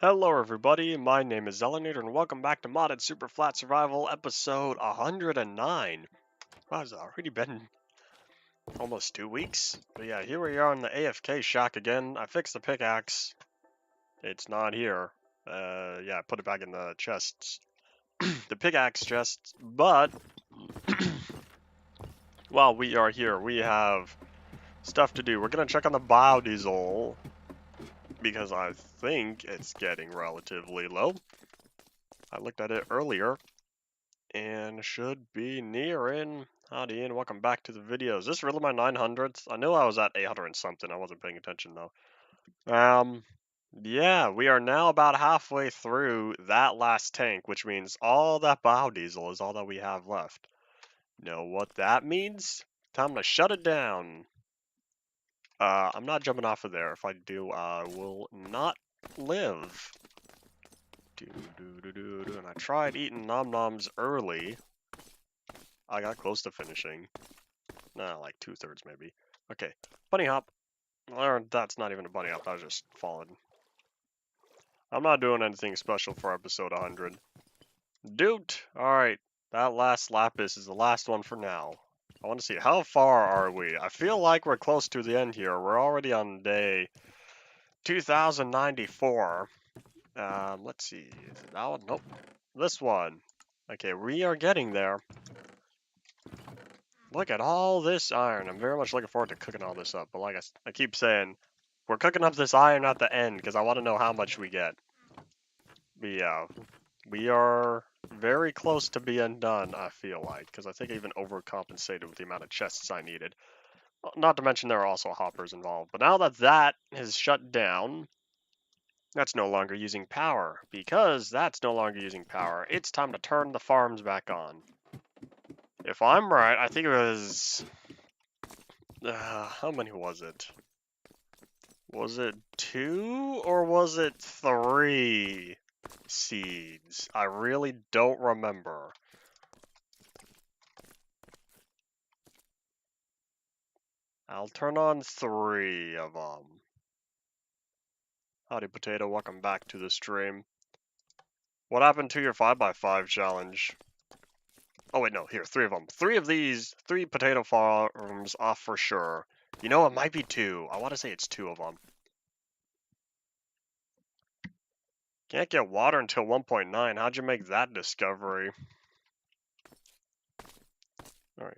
Hello everybody, my name is Zelinator and welcome back to Modded Superflat Survival episode 109. Wow, it's already been almost 2 weeks. But yeah, here we are in the AFK shack again. I fixed the pickaxe. It's not here. Yeah, I put it back in the chests. The pickaxe chests, but while we are here, we have stuff to do. We're gonna check on the biodiesel because I think it's getting relatively low. I looked at it earlier and should be nearing. Howdy and welcome back to the video. Is this really my 900th? I knew I was at 800 and something. I wasn't paying attention though. Yeah, we are now about halfway through that last tank, which means all that biodiesel is all that we have left. Know what that means? Time to shut it down. I'm not jumping off of there. If I do, I will not live. And I tried eating nom noms early. I got close to finishing. Nah, like 2/3 maybe. Okay, bunny hop. Or that's not even a bunny hop, that was just falling. I'm not doing anything special for episode 100. Dude! Alright, that last lapis is the last one for now. I want to see, how far are we? I feel like we're close to the end here. We're already on day 2094. Let's see. Is it that one? Nope. This one. Okay, we are getting there. Look at all this iron. I'm very much looking forward to cooking all this up. But like I keep saying, we're cooking up this iron at the end because I want to know how much we get. But yeah, we are very close to being done, I feel like. Because I think I even overcompensated with the amount of chests I needed. Not to mention there are also hoppers involved. But now that that is shut down, that's no longer using power. Because that's no longer using power, it's time to turn the farms back on. If I'm right, I think it was... how many was it? Was it 2 or was it 3 seeds? I really don't remember. I'll turn on 3 of them. Howdy Potato, welcome back to the stream. What happened to your 5x5 challenge? Oh wait, no, here, 3 of them. 3 of these, 3 potato farms off for sure. You know, it might be 2. I want to say it's 2 of them. Can't get water until 1.9. How'd you make that discovery? Alright,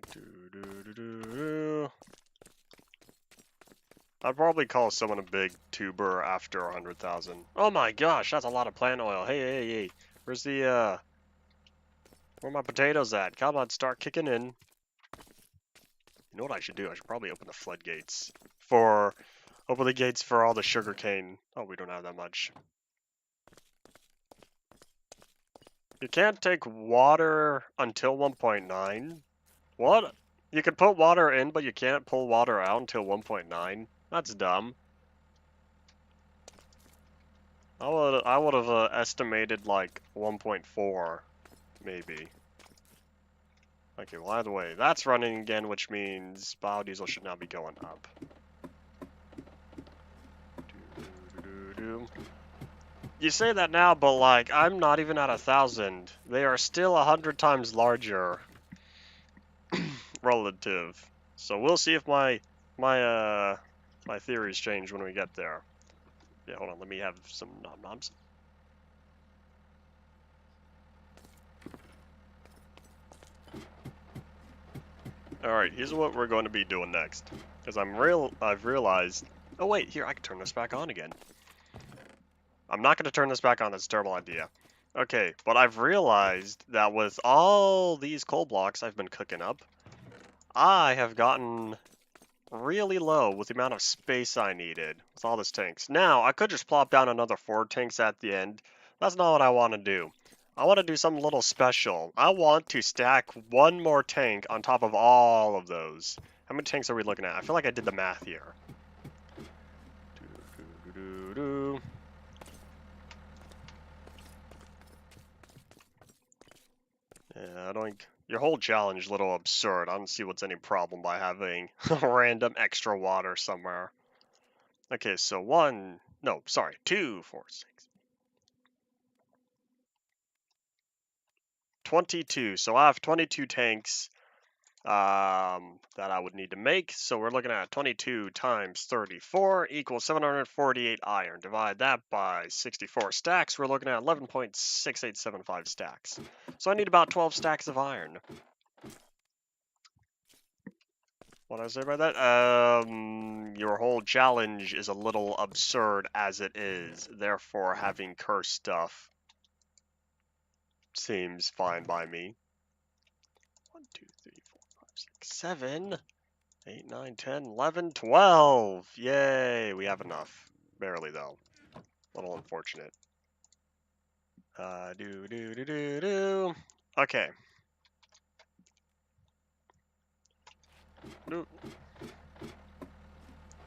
I'd probably call someone a big tuber after 100,000. Oh my gosh, that's a lot of plant oil. Hey. Where's the, where are my potatoes at? Come on, start kicking in. You know what I should do? I should probably open the floodgates open the gates for all the sugarcane. Oh, we don't have that much. You can't take water until 1.9. What? You can put water in, but you can't pull water out until 1.9? That's dumb. I would have estimated like 1.4, maybe. Okay, well either way, that's running again, which means biodiesel should now be going up. You say that now, but like, I'm not even at 1,000. They are still 100 times larger relative. So we'll see if my theories change when we get there. Yeah, hold on, let me have some nom-noms. Alright, here's what we're going to be doing next. Because I've realized... Oh wait, here, I can turn this back on again. I'm not going to turn this back on, that's a terrible idea. Okay, but I've realized that with all these coal blocks I've been cooking up, I have gotten really low with the amount of space I needed with all these tanks. Now, I could just plop down another 4 tanks at the end. That's not what I want to do. I want to do something a little special. I want to stack 1 more tank on top of all of those. How many tanks are we looking at? I feel like I did the math here. Yeah, I don't... Your whole challenge is a little absurd. I don't see what's any problem by having random extra water somewhere. Okay, so 2, 4, 6. 22. So I have 22 tanks that I would need to make. So we're looking at 22 times 34 equals 748 iron. Divide that by 64 stacks. We're looking at 11.6875 stacks. So I need about 12 stacks of iron. What did I say about that? Your whole challenge is a little absurd as it is. Therefore, having cursed stuff seems fine by me. 1, 2, 3, 4, 5, 6, 7, 8, 9, 10, 11, 12. Yay, we have enough. Barely, though. A little unfortunate. Okay.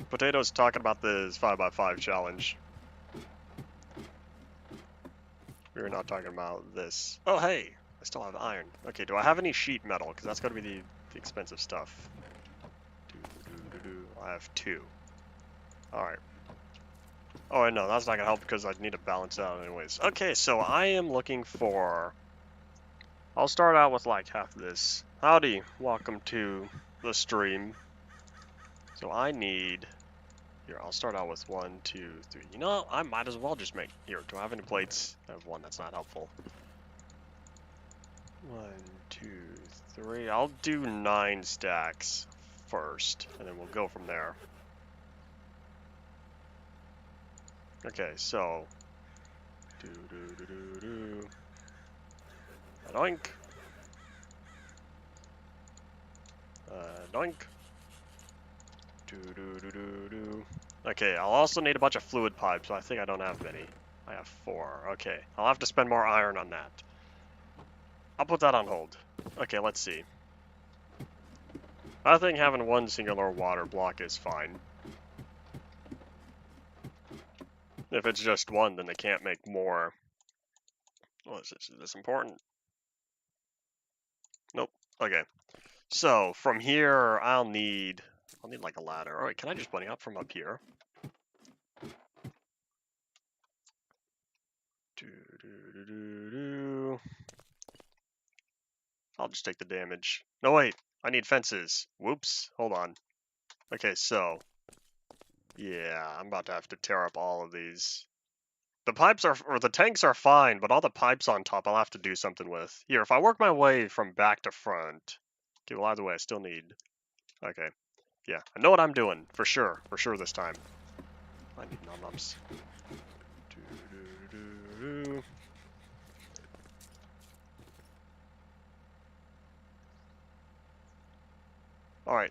Potato's talking about this 5x5 challenge. We're not talking about this. Oh, hey! I still have iron. Okay, do I have any sheet metal? Because that's going to be the expensive stuff. I have 2. Alright. Oh, no, that's not going to help because I need to balance out anyways. Okay, so I am looking for... I'll start out with like half of this. Howdy, welcome to the stream. So I need... Here, I'll start out with 1, 2, 3. You know, I might as well just make... Here, do I have any plates? I have 1, that's not helpful. 1, 2, 3. I'll do 9 stacks first, and then we'll go from there. Okay, so... Doink. Doink. Okay, I'll also need a bunch of fluid pipes, so I think I don't have many. I have 4. Okay, I'll have to spend more iron on that. I'll put that on hold. Okay, let's see. I think having 1 singular water block is fine. If it's just 1, then they can't make more. What is this? Is this important? Nope. Okay. So, from here, I'll need like a ladder. Alright, can I just bunny up from up here? I'll just take the damage. No, wait. I need fences. Whoops. Hold on. Okay, so. Yeah, I'm about to have to tear up all of these. The pipes are, or the tanks are fine, but all the pipes on top I'll have to do something with. Here, if I work my way from back to front. Okay, well, either way, I still need. Okay. Yeah, I know what I'm doing. For sure this time. I need num-nums. Alright,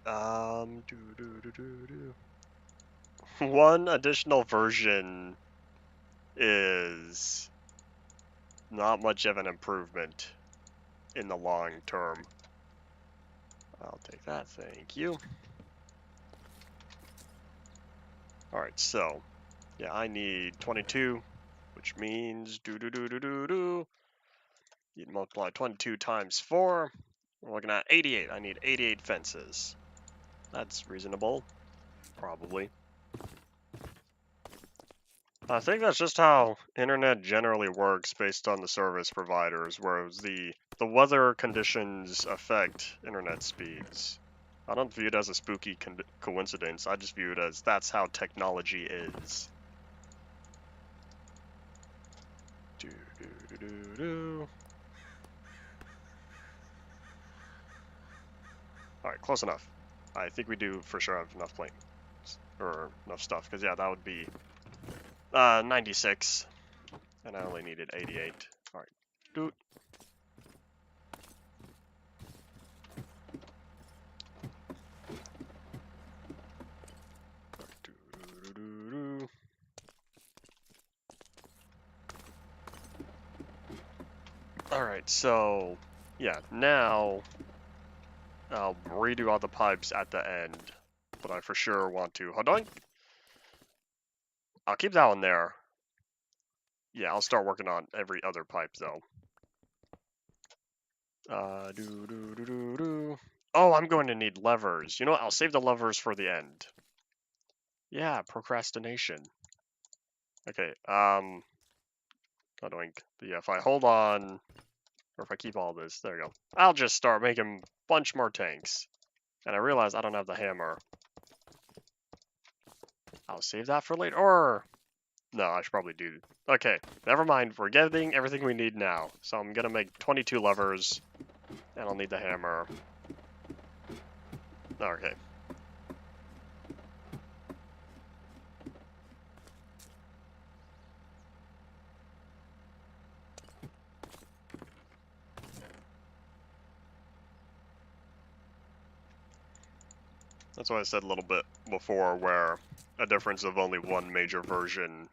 one additional version is not much of an improvement in the long term. I'll take that, thank you. Alright, so, yeah, I need 22, which means you multiply 22 times 4. We're looking at 88. I need 88 fences. That's reasonable, probably. I think that's just how internet generally works based on the service providers, whereas the weather conditions affect internet speeds. I don't view it as a spooky coincidence, I just view it as that's how technology is. Alright, close enough. I think we do for sure have enough planes. Or enough stuff, because yeah, that would be 96. And I only needed 88. Alright. Doot. Alright, so yeah, now I'll redo all the pipes at the end, but I for sure want to. Hold on. I'll keep that one there. Yeah, I'll start working on every other pipe though. Oh, I'm going to need levers. You know what? I'll save the levers for the end. Yeah, procrastination. Okay, But yeah, if I hold on Or if I keep all this, there you go. I'll just start making a bunch more tanks. And I realize I don't have the hammer. I'll save that for later. Or, no, I should probably do. Okay, never mind. We're getting everything we need now. So I'm gonna make 22 levers. And I'll need the hammer. Okay. That's why I said a little bit before where a difference of only one major version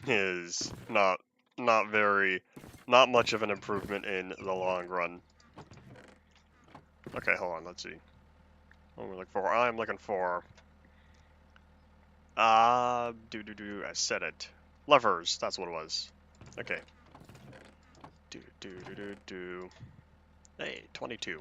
is not not much of an improvement in the long run. Okay, hold on, let's see. What am I looking for? I'm looking for I said it. Levers, that's what it was. Okay. Hey, 22.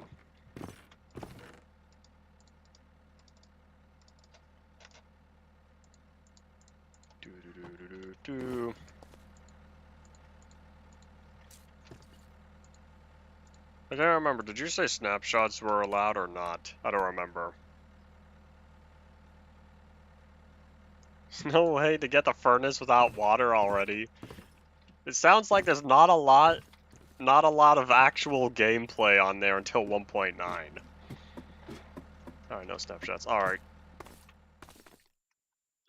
I don't remember. Did you say snapshots were allowed or not? I don't remember. No way to get the furnace without water already. It sounds like there's not a lot of actual gameplay on there until 1.9. Alright, no snapshots. Alright.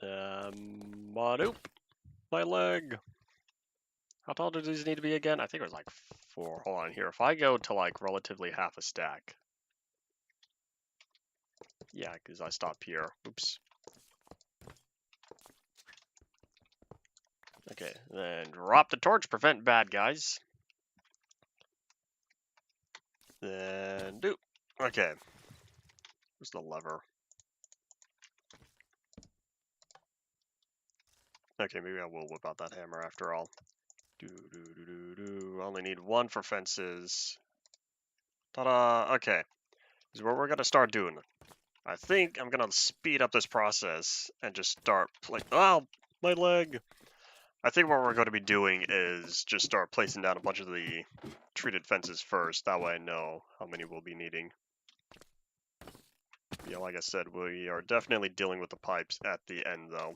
Nope. My leg. How tall do these need to be again? I think it was like 4. Hold on here. If I go to like relatively half a stack. Yeah, because I stop here. Oops. Okay, then drop the torch, prevent bad guys. Then do. Okay. Where's the lever? Okay, maybe I will whip out that hammer after all. I only need 1 for fences. Ta-da! Okay. This is what we're gonna start doing. I think I'm gonna speed up this process and just start oh, my leg! I think what we're going to be doing is just start placing down a bunch of the treated fences first. That way I know how many we'll be needing. Yeah, like I said, we are definitely dealing with the pipes at the end, though.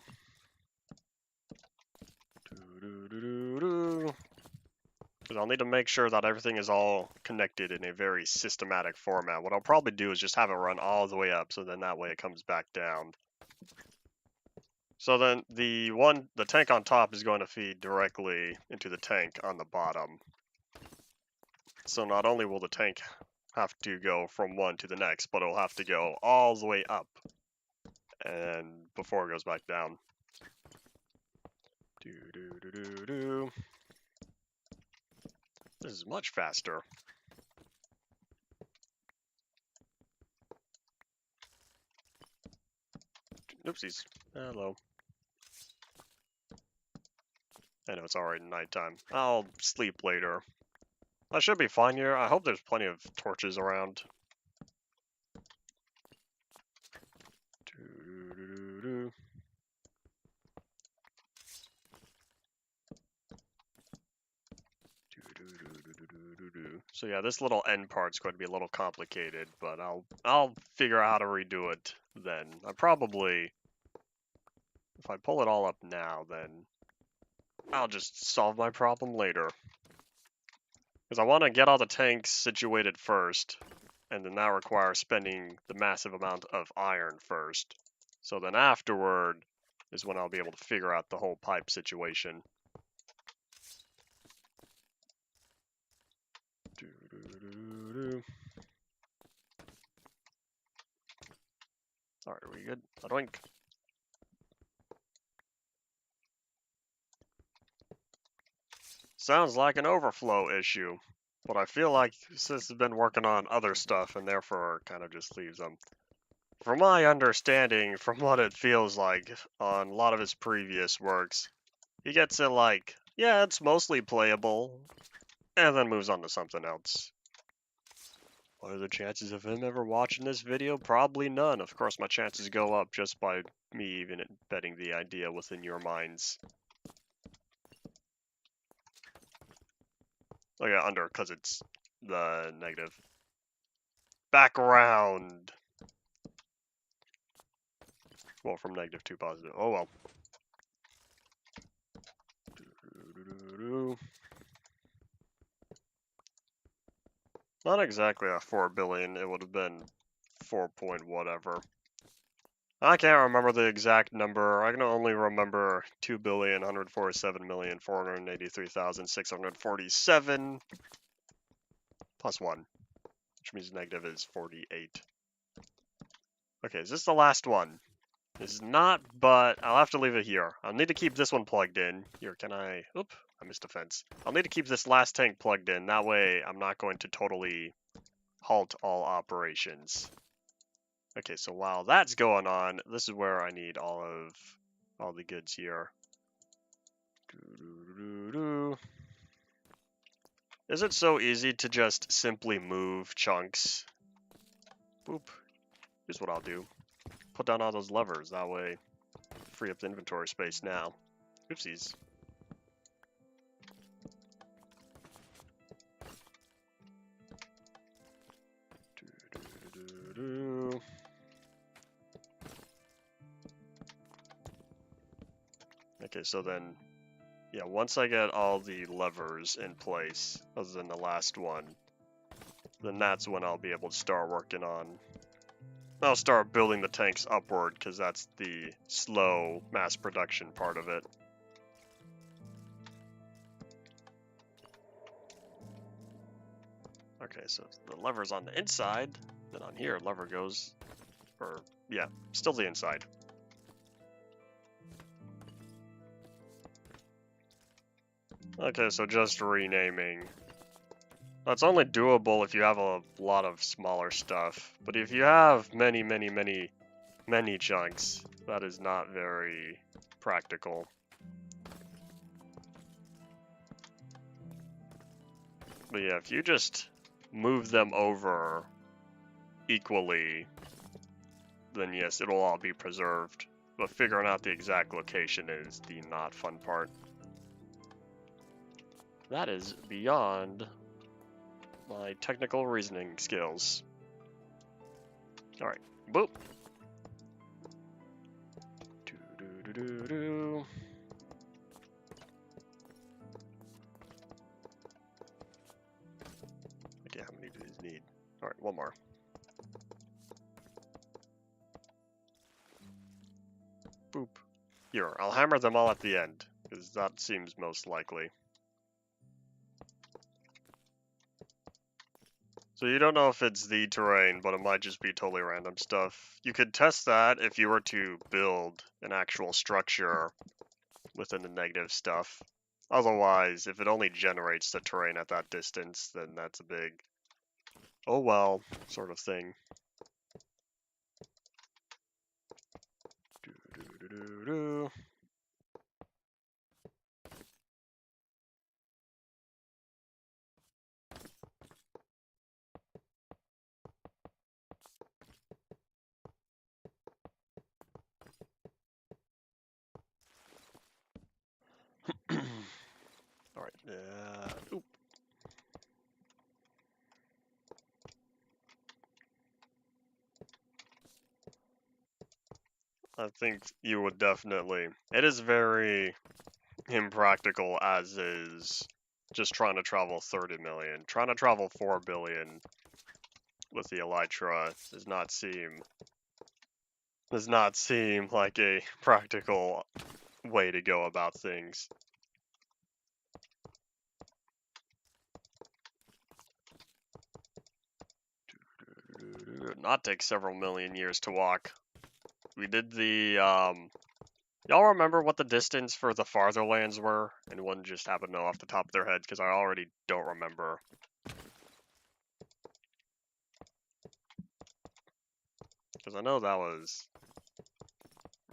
Because I'll need to make sure that everything is all connected in a very systematic format. What I'll probably do is just have it run all the way up, so then that way it comes back down. So then the tank on top is going to feed directly into the tank on the bottom. So not only will the tank have to go from one to the next, but it'll have to go all the way up and before it goes back down. This is much faster. Oopsies. Hello. I know it's already nighttime. I'll sleep later. I should be fine here. I hope there's plenty of torches around. So yeah, this little end part's going to be a little complicated, but I'll figure out how to redo it then. I probably, if I pull it all up now, then I'll just solve my problem later. Because I want to get all the tanks situated first, and then that requires spending the massive amount of iron first. So then afterward is when I'll be able to figure out the whole pipe situation. Alright, are we good? Doink. Sounds like an overflow issue, but I feel like this has been working on other stuff and therefore kind of just leaves them. From my understanding, from what it feels like on a lot of his previous works, he gets it like, yeah, it's mostly playable, and then moves on to something else. What are the chances of him ever watching this video? Probably none. Of course, my chances go up just by me even embedding the idea within your minds. Oh yeah, under, because it's the negative. Back around. Well, from negative to positive. Oh well. Not exactly a 4 billion, it would have been 4 point whatever. I can't remember the exact number. I can only remember 2,147,483,647 plus 1, which means negative is 48. Okay, is this the last one? This is not, but I'll have to leave it here. I'll need to keep this one plugged in. Here, can I... Oop, I missed a fence. I'll need to keep this last tank plugged in. That way, I'm not going to totally halt all operations. Okay, so while that's going on, this is where I need all the goods here. Is it so easy to just simply move chunks? Boop. Here's what I'll do. Put down all those levers, that way free up the inventory space now. Oopsies. Okay, so then, yeah, once I get all the levers in place, other than the last one, then that's when I'll be able to start working on... I'll start building the tanks upward, because that's the slow mass production part of it. Okay, so the lever's on the inside, then on here, lever goes, or, yeah, still the inside. Okay, so just renaming. That's only doable if you have a lot of smaller stuff, but if you have many chunks, that is not very practical. But yeah, if you just move them over equally, then yes, it'll all be preserved. But figuring out the exact location is the not fun part. That is beyond my technical reasoning skills. Alright, boop. Do-do-do-do-do. Okay, how many do these need? Alright, one more. Boop. Here, I'll hammer them all at the end, because that seems most likely. So you don't know if it's the terrain, but it might just be totally random stuff. You could test that if you were to build an actual structure within the negative stuff. Otherwise, if it only generates the terrain at that distance, then that's a big, oh well, sort of thing. Do-do-do-do-do. Alright, oop. I think you would definitely. It is very impractical as is just trying to travel 30 million. Trying to travel 4 billion with the Elytra does not seem like a practical way to go about things. Not take several million years to walk. We did the, y'all remember what the distance for the farther lands were? Anyone just happen to know off the top of their heads, because I already don't remember. Because I know that was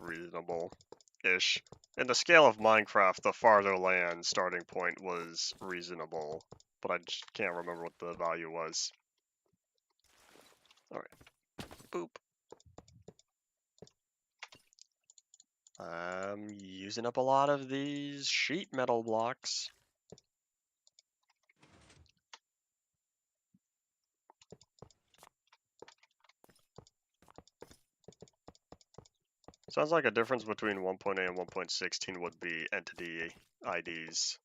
reasonable-ish. In the scale of Minecraft, the farther land starting point was reasonable, but I just can't remember what the value was. Alright. Boop. I'm using up a lot of these sheet metal blocks. Sounds like a difference between 1.8 and 1.16 would be entity IDs.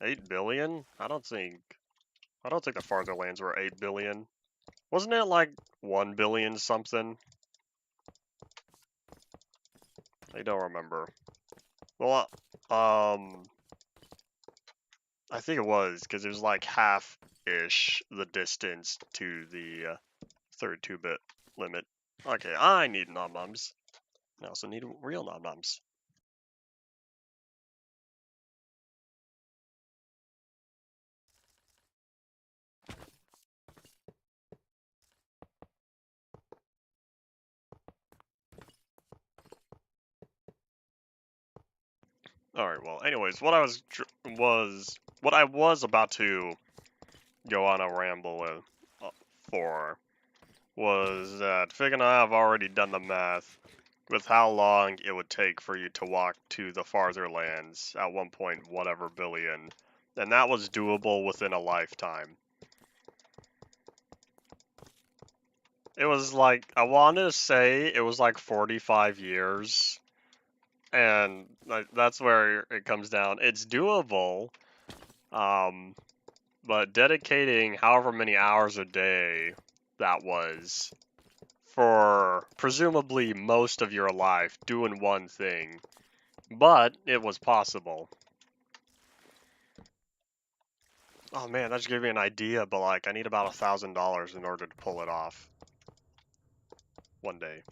8 billion? I don't think the farther lands were 8 billion. Wasn't it like 1 billion something? I don't remember. Well, I think it was, because it was like half-ish the distance to the 32-bit limit. Okay, I need nom-noms. I also need real nom-noms. Alright, well, anyways, what I was about to go on a ramble for was that Fig and I have already done the math with how long it would take for you to walk to the farther lands at 1 point whatever billion, and that was doable within a lifetime. It was like, I want to say it was like 45 years, and that's where it comes down. It's doable, but dedicating however many hours a day that was for presumably most of your life doing one thing, but it was possible. Oh man, that just gave me an idea, but like I need about $1,000 in order to pull it off one day.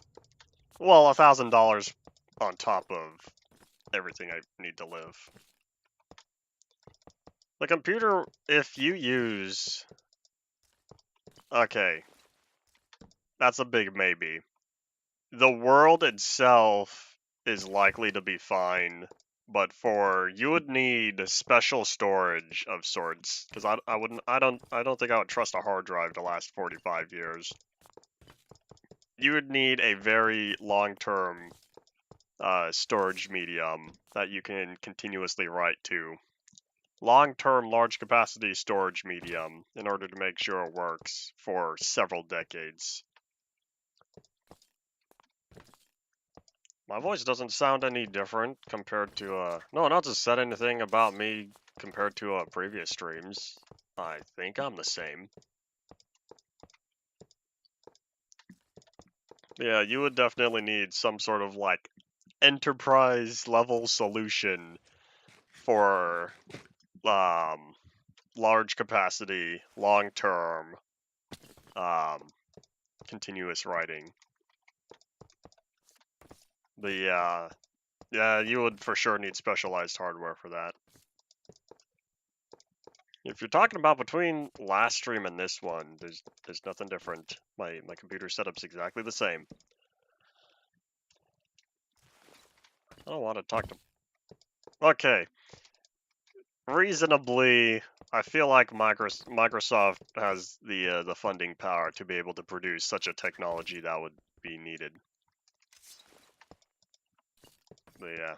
Well, $1,000 on top of everything I need to live. The computer, if you use... Okay, that's a big maybe. The world itself is likely to be fine, but you would need special storage of sorts, because I don't think I would trust a hard drive to last 45 years. You would need a very long-term storage medium that you can continuously write to. Long-term, large-capacity storage medium in order to make sure it works for several decades. My voice doesn't sound any different compared to, no, not to said anything about me compared to previous streams. I think I'm the same. Yeah, you would definitely need some sort of, like, enterprise-level solution for, large capacity, long-term, continuous writing. Yeah, you would for sure need specialized hardware for that. If you're talking about between last stream and this one, there's nothing different. My computer setup's exactly the same. I don't want to talk to... Okay. Reasonably, I feel like Microsoft has the funding power to be able to produce such a technology that would be needed. But yeah.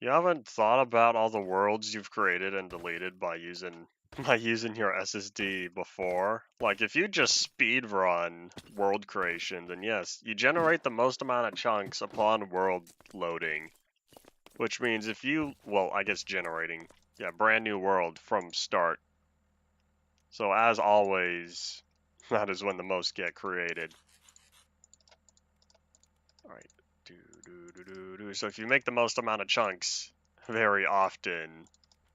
You haven't thought about all the worlds you've created and deleted by using your SSD before? Like, if you just speed run world creation, then yes, you generate the most amount of chunks upon world loading. Which means if you, well, I guess generating, yeah, brand new world from start. So as always, that is when the most get created. Alright, so if you make the most amount of chunks very often,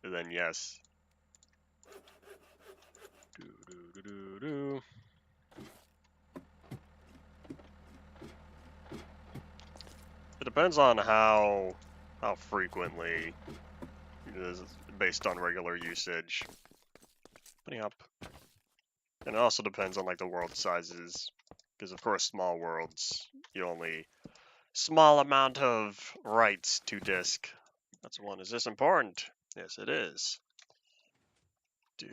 then yes. It depends on how frequently, it is based on regular usage. Yep. And it also depends on like the world sizes, because of course small worlds, you only small amount of writes to disk. That's one. Is this important? Yes, it is. Let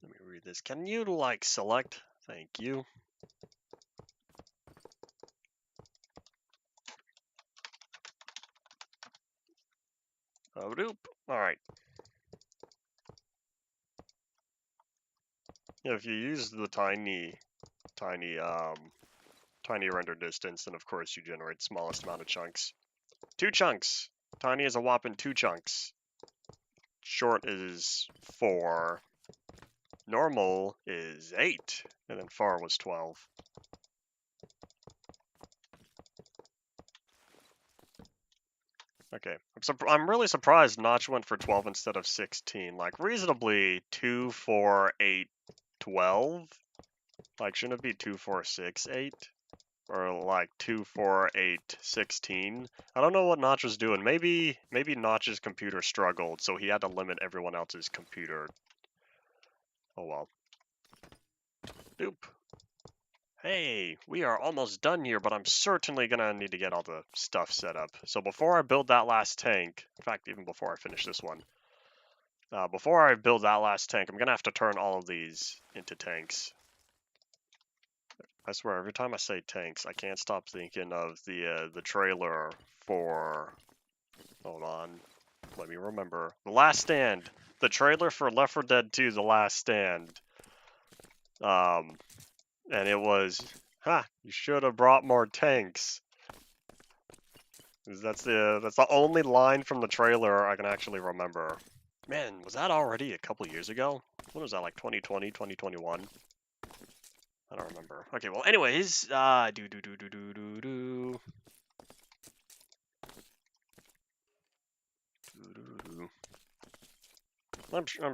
me read this. Can you like select? Thank you. Oh, doop. Alright. Yeah, if you use the tiny render distance, then of course you generate smallest amount of chunks. 2 chunks! Tiny is a whopping 2 chunks. Short is 4. Normal is 8. And then far was 12. Okay, I'm really surprised Notch went for 12 instead of 16. Like, reasonably, 2, 4, 8, 12? Like, shouldn't it be 2, 4, 6, 8? Or like 2, 4, 8, 16? I don't know what Notch was doing. Maybe Notch's computer struggled, so he had to limit everyone else's computer. Oh well. Doop. Hey, we are almost done here, but I'm certainly gonna need to get all the stuff set up. So before I build that last tank, in fact, even before I finish this one, before I build that last tank, I'm gonna have to turn all of these into tanks. I swear, every time I say tanks, I can't stop thinking of the trailer for. Hold on, let me remember. The Last Stand, the trailer for Left 4 Dead 2: The Last Stand. And it was, you should have brought more tanks. That's the only line from the trailer I can actually remember. Man, was that already a couple years ago? When was that, like 2020, 2021? I don't remember. Okay, well, anyways, I'm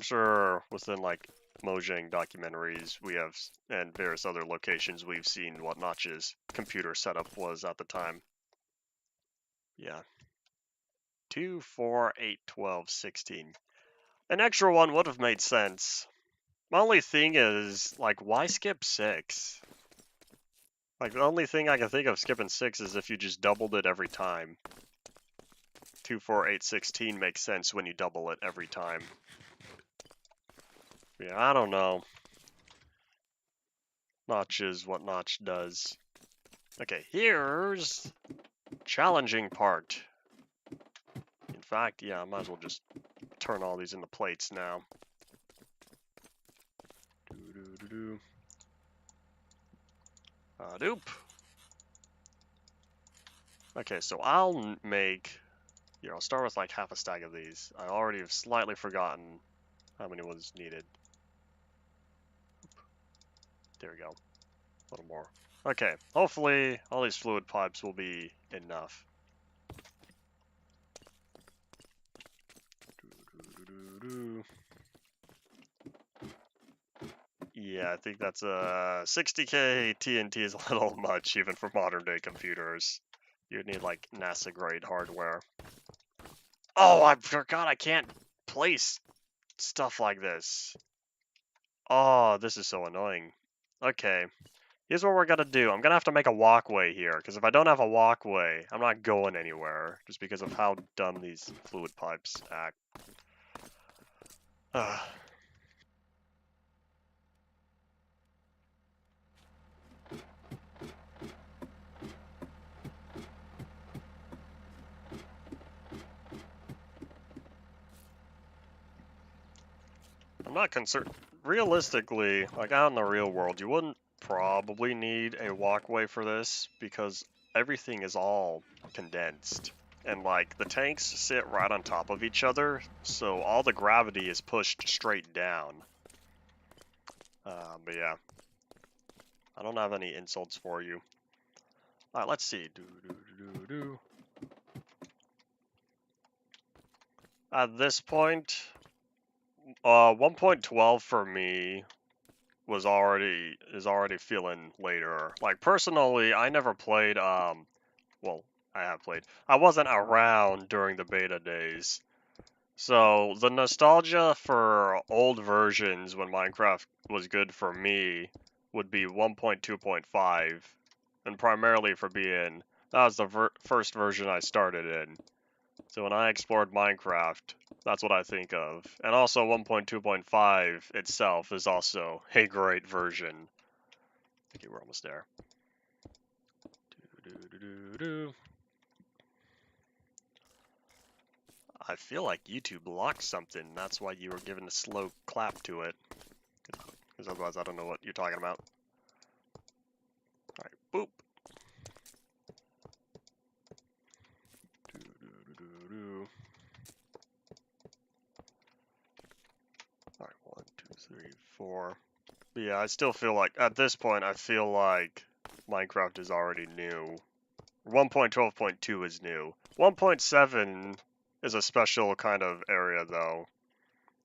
sure within like Mojang documentaries we have and various other locations we've seen what Notch's computer setup was at the time. Yeah. 2, 4, 8, 12, 16. An extra one would have made sense. My only thing is, like, why skip 6? Like, the only thing I can think of skipping 6 is if you just doubled it every time. 2, 4, 8, 16 makes sense when you double it every time. Yeah, I don't know. Notch is what Notch does. Okay, here's challenging part. In fact, yeah, I might as well just turn all these into plates now. Doop. Okay, so I'll make. Here, I'll start with like half a stack of these. I already have slightly forgotten how many was needed. There we go. A little more. Okay, hopefully all these fluid pipes will be enough. Yeah, I think that's 60k TNT is a little much even for modern day computers. You'd need like NASA grade hardware. Oh, I forgot I can't place stuff like this. Oh, this is so annoying. Okay, here's what we're gonna do. I'm gonna have to make a walkway here, because if I don't have a walkway, I'm not going anywhere, just because of how dumb these fluid pipes act. I'm not concerned. Realistically, like out in the real world, you wouldn't probably need a walkway for this, because everything is all condensed. And like the tanks sit right on top of each other, so all the gravity is pushed straight down. But yeah, I don't have any insults for you. Alright, let's see. At this point, 1.12 for me is already feeling later. Like personally, I never played. Well, I have played. I wasn't around during the beta days, so the nostalgia for old versions when Minecraft was good for me would be 1.2.5, and primarily for being that was the first version I started in. So when I explored Minecraft, that's what I think of. And also 1.2.5 itself is also a great version. Okay, we're almost there. I feel like YouTube locked something. That's why you were given a slow clap to it. Because otherwise I don't know what you're talking about. Alright, boop. Alright, 1, 2, 3, 4. But yeah, I still feel like, at this point, I feel like Minecraft is already new. 1.12.2 is new. 1.7 is a special kind of area, though.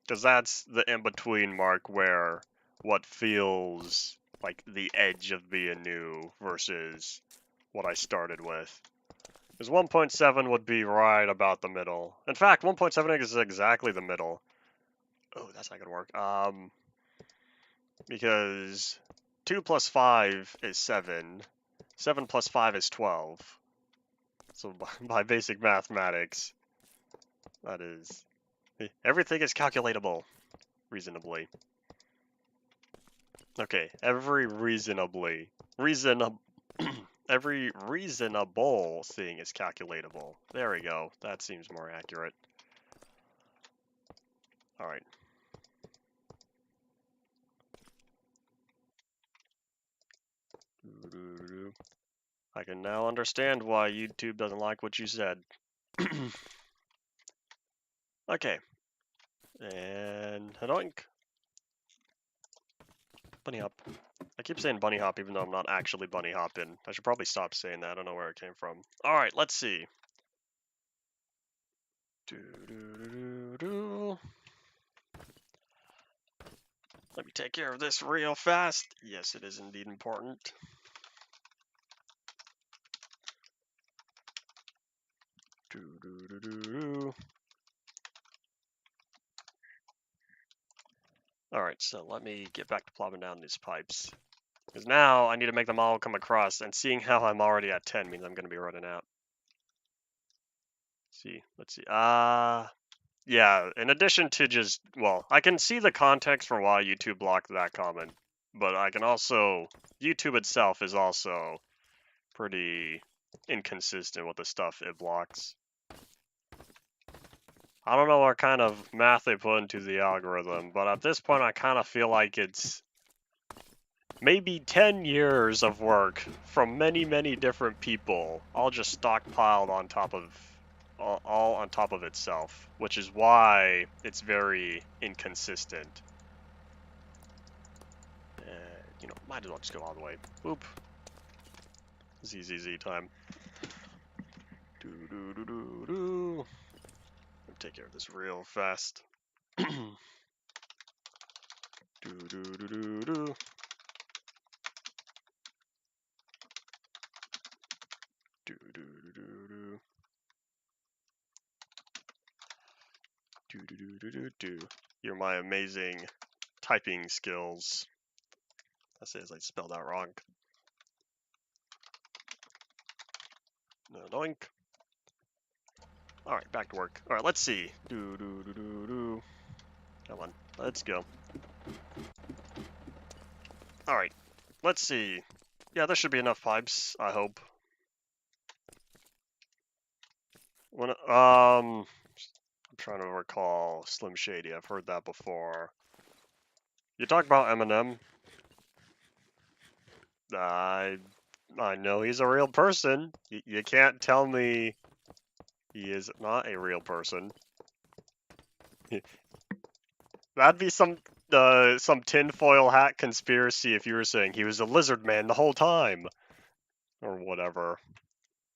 Because that's the in-between mark where what feels like the edge of being new versus what I started with. Because 1.7 would be right about the middle. In fact, 1.7 is exactly the middle. Oh, that's not gonna work. Because 2 plus 5 is 7. 7 plus 5 is 12. So by basic mathematics, that is... everything is calculatable, reasonably. Okay, every reasonable thing is calculatable. There we go. That seems more accurate. Alright. I can now understand why YouTube doesn't like what you said. Okay. And hadoink. Bunny hop. I keep saying bunny hop even though I'm not actually bunny hopping. I should probably stop saying that. I don't know where it came from. Alright, let's see. Let me take care of this real fast. Yes, it is indeed important. Alright, so let me get back to plopping down these pipes. Because now I need to make them all come across, and seeing how I'm already at 10 means I'm going to be running out. Let's see. Yeah, in addition to just, well, I can see the context for why YouTube blocked that comment, but I can also, YouTube itself is also pretty inconsistent with the stuff it blocks. I don't know what kind of math they put into the algorithm, but at this point I kind of feel like it's maybe 10 years of work from many, many different people, all just stockpiled on top of, all on top of itself, which is why it's very inconsistent. You know, might as well just go all the way. Oop. ZZZ time. Do. Take care of this real fast. Do. You're my amazing typing skills. I say as I spelled out wrong. No, doink. Alright, back to work. Alright, let's see. Come on, let's go. Alright, let's see. Yeah, there should be enough pipes, I hope. I'm trying to recall Slim Shady. I've heard that before. You talk about Eminem. I know he's a real person. You can't tell me he is not a real person. That'd be some tinfoil hat conspiracy if you were saying he was a lizard man the whole time, or whatever.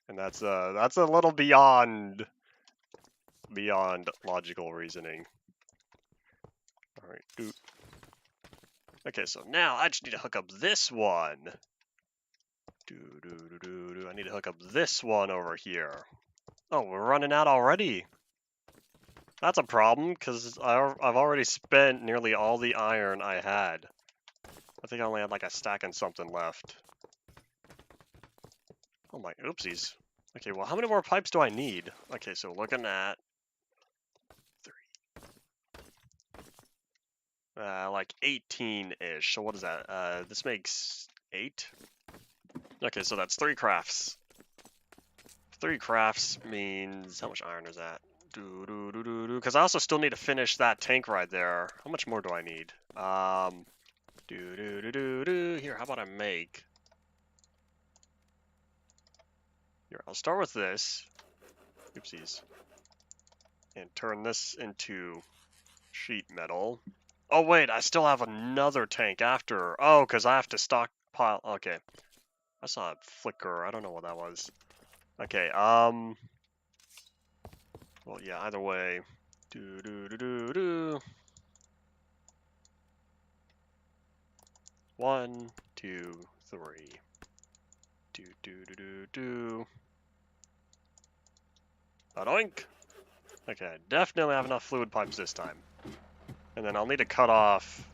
And that's a little beyond logical reasoning. All right, dude. Okay, so now I just need to hook up this one. I need to hook up this one over here. Oh, we're running out already. That's a problem, because I've already spent nearly all the iron I had. I think I only had like a stack and something left. Oh my, oopsies. Okay, well, how many more pipes do I need? Okay, so looking at 3. Like 18-ish. So what is that? This makes 8? Okay, so that's 3 crafts. 3 crafts means, how much iron is that? Because I also still need to finish that tank right there. How much more do I need? Here, how about I make... Here, I'll start with this. Oopsies. And turn this into sheet metal. Oh, wait, I still have another tank after. Oh, because I have to stockpile. Okay. I saw a flicker. I don't know what that was. Okay, well, yeah, either way. 1, 2, 3. Ba-doink! Okay, definitely have enough fluid pipes this time. And then I'll need to cut off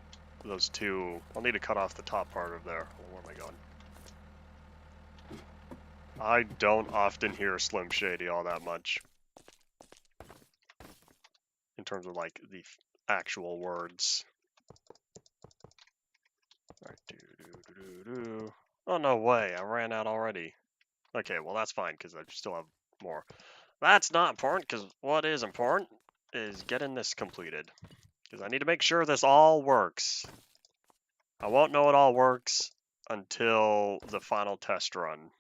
those two. I'll need to cut off the top part of there. Oh, where am I going? I don't often hear Slim Shady all that much. In terms of, like, the actual words. Alright, Oh, no way, I ran out already. Okay, well, that's fine, because I still have more. That's not important, because what is important is getting this completed. Because I need to make sure this all works. I won't know it all works until the final test run.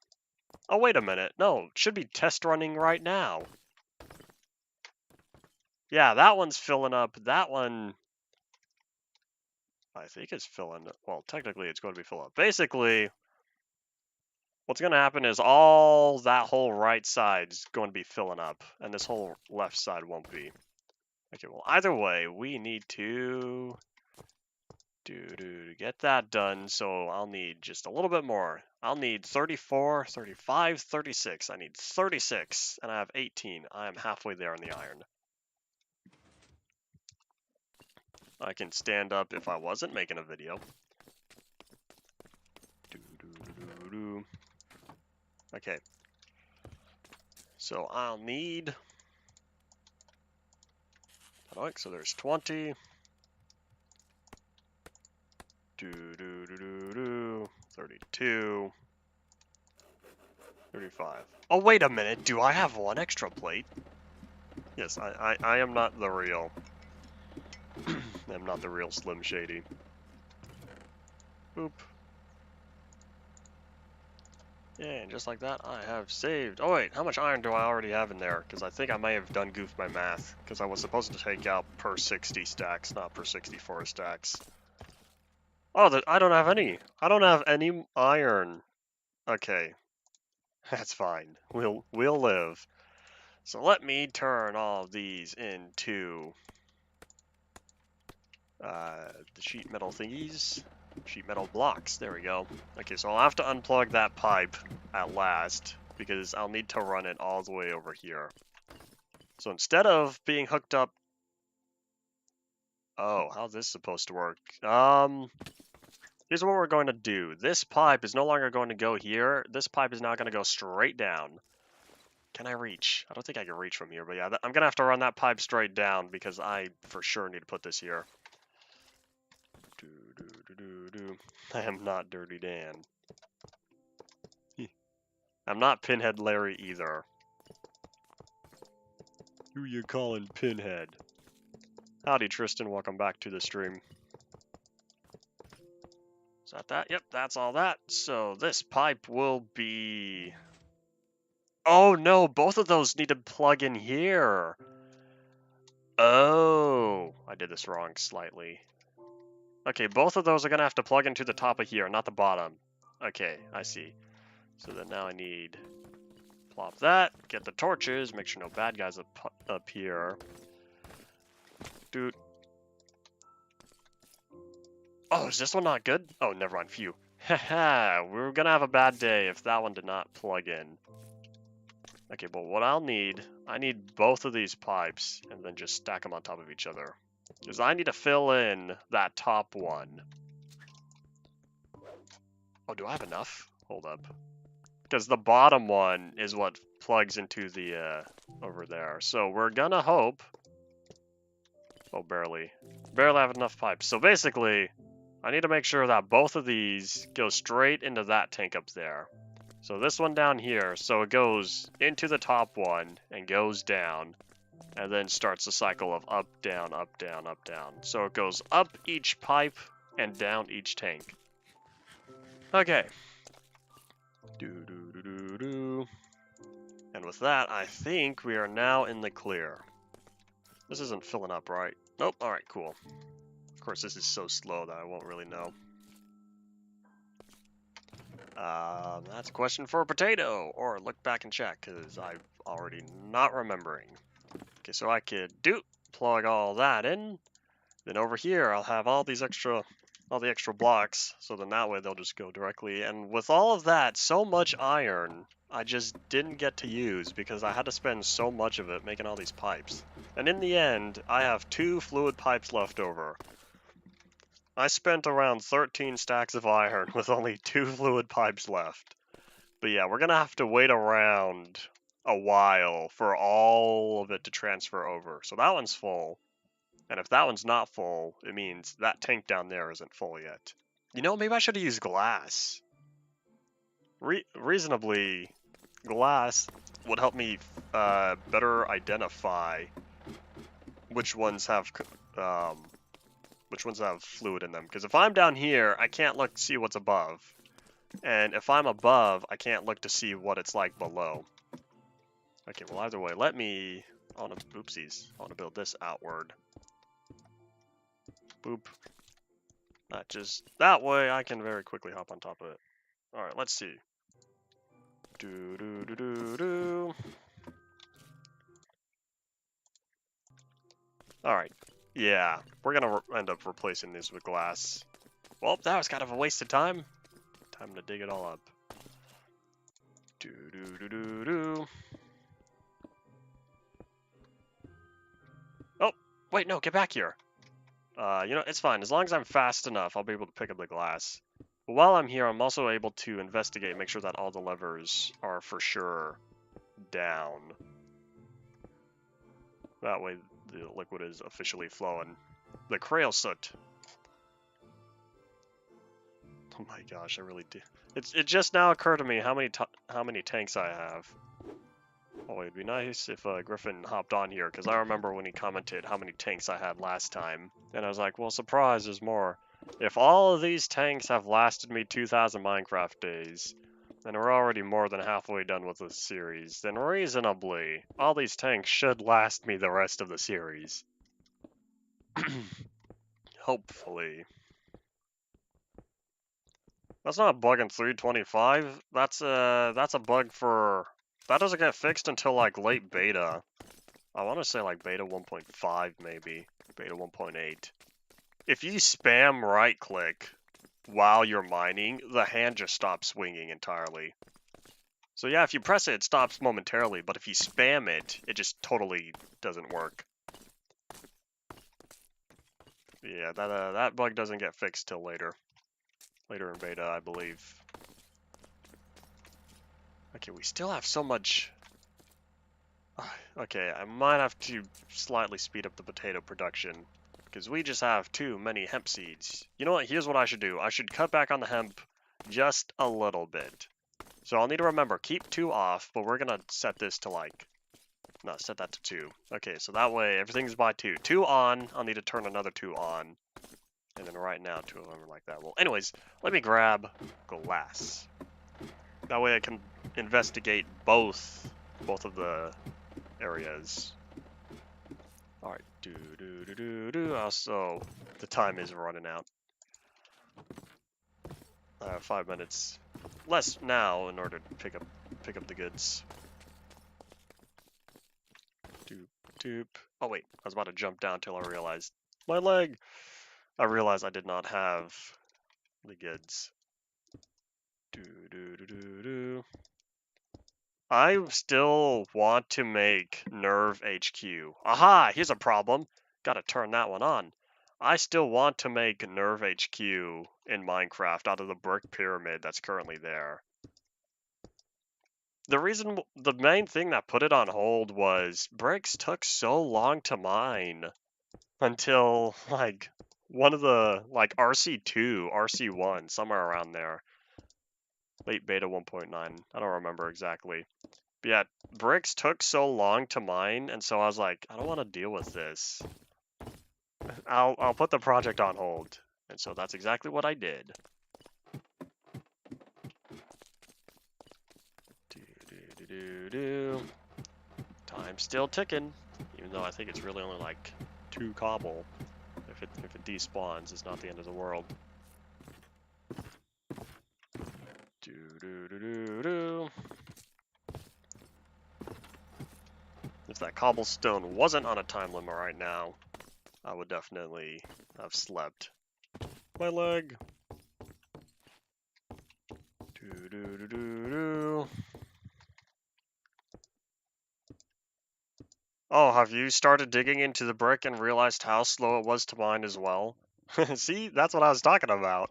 Oh, wait a minute. No, it should be test running right now. Yeah, that one's filling up. That one, I think is filling up. Well, technically it's going to be filled up. Basically, what's going to happen is all that whole right side is going to be filling up, and this whole left side won't be. Okay, well, either way, we need to get that done, so I'll need just a little bit more. I'll need 34, 35, 36. I need 36, and I have 18. I am halfway there in the iron. I can stand up if I wasn't making a video. Okay. So I'll need... So there's 20. 32. 35. Oh, wait a minute. Do I have one extra plate? Yes, I am not the real... I'm not the real Slim Shady. Boop. Yeah, and just like that, I have saved. Oh wait, how much iron do I already have in there? Because I think I may have done goofed my math. Because I was supposed to take out per 60 stacks, not per 64 stacks. Oh, I don't have any. I don't have any iron. Okay, that's fine. We'll live. So let me turn all of these into the sheet metal thingies. Sheet metal blocks, there we go. Okay, so I'll have to unplug that pipe at last, because I'll need to run it all the way over here. So instead of being hooked up... Oh, how's this supposed to work? Here's what we're going to do. This pipe is no longer going to go here. This pipe is now going to go straight down. Can I reach? I don't think I can reach from here, but yeah, I'm going to have to run that pipe straight down, because I for sure need to put this here. I am not Dirty Dan. I'm not Pinhead Larry either. Who you calling Pinhead? Howdy Tristan, welcome back to the stream. Is that? Yep, that's all that. So this pipe will be... Oh no, both of those need to plug in here. Oh, I did this wrong slightly. Okay, both of those are gonna have to plug into the top of here, not the bottom. Okay, I see. So then now I need... Plop that, get the torches, make sure no bad guys up here. Dude. Oh, is this one not good? Oh, never mind, phew. Haha, we're gonna have a bad day if that one did not plug in. Okay, but what I'll need, I need both of these pipes, and then just stack them on top of each other. Because I need to fill in that top one. Oh, do I have enough? Hold up. Because the bottom one is what plugs into the, over there. So we're gonna hope... Oh, barely. Barely have enough pipes. So basically, I need to make sure that both of these go straight into that tank up there. So this one down here, so it goes into the top one and goes down. and then starts the cycle of up, down, up, down, up, down. So it goes up each pipe and down each tank. Okay. Do. And with that, I think we are now in the clear. This isn't filling up, right? Nope. Alright, cool. Of course, this is so slow that I won't really know. That's a question for a potato, or look back and check, because I'm already not remembering. Okay, so I could plug all that in. Then over here, I'll have all the extra blocks, so then that way they'll just go directly. And with all of that, so much iron, I just didn't get to use because I had to spend so much of it making all these pipes. And in the end, I have 2 fluid pipes left over. I spent around 13 stacks of iron with only 2 fluid pipes left. But yeah, we're gonna have to wait around a while for all of it to transfer over. So that one's full. And if that one's not full, it means that tank down there isn't full yet. You know, maybe I should have used glass. Reasonably, glass would help me better identify which ones have fluid in them. Because if I'm down here, I can't look to see what's above. And if I'm above, I can't look to see what it's like below. Okay, well either way, oopsies. I want to build this outward. Boop. That way I can very quickly hop on top of it. Alright, let's see. Alright, yeah, we're gonna end up replacing these with glass. Well, that was kind of a waste of time. Time to dig it all up. Oh, wait, no, get back here. You know, it's fine. As long as I'm fast enough, I'll be able to pick up the glass. But while I'm here, I'm also able to investigate and make sure that all the levers are for sure down. That way the liquid is officially flowing. The Krail soot. Oh my gosh, I really do. It just now occurred to me how many tanks I have. Oh, it'd be nice if Griffin hopped on here, because I remember when he commented how many tanks I had last time. And I was like, well, surprise, there's more. If all of these tanks have lasted me 2,000 Minecraft days, and we're already more than halfway done with this series, then reasonably, all these tanks should last me the rest of the series. Hopefully. That's not a bug in 3.25. That's a bug for... That doesn't get fixed until, like, late beta. I want to say, like, beta 1.5, maybe. Beta 1.8. If you spam right-click while you're mining, the hand just stops swinging entirely. So yeah, if you press it, it stops momentarily, but if you spam it, it just totally doesn't work. Yeah, that bug doesn't get fixed till later. Later in beta, I believe. Okay, we still have so much... Okay, I might have to slightly speed up the potato production, because we just have too many hemp seeds. You know what, here's what I should do. I should cut back on the hemp just a little bit. So I'll need to remember, keep 2 off, but we're gonna set this to like... No, set that to 2. Okay, so that way everything's by 2. 2 on, I'll need to turn another 2 on. And then right now, 2 of them are like that. Well, anyways, let me grab glass. That way I can investigate both of the areas. Alright, Also, the time is running out. I have 5 minutes less now in order to pick up the goods. Doop. Oh wait, I was about to jump down till I realized my leg. I realized I did not have the goods. I still want to make Nerve HQ. Aha! Here's a problem. Gotta turn that one on. I still want to make Nerve HQ in Minecraft out of the brick pyramid that's currently there. The main thing that put it on hold was bricks took so long to mine until like one of the like RC2, RC1, somewhere around there. Late beta 1.9. I don't remember exactly. But yeah, bricks took so long to mine, and so I was like, I don't want to deal with this. I'll put the project on hold. And so that's exactly what I did. Time's still ticking, even though I think it's really only like 2 cobble. If it despawns, it's not the end of the world. If that cobblestone wasn't on a time limit right now, I would definitely have slept. My leg. Oh, have you started digging into the brick and realized how slow it was to mine as well? See, that's what I was talking about.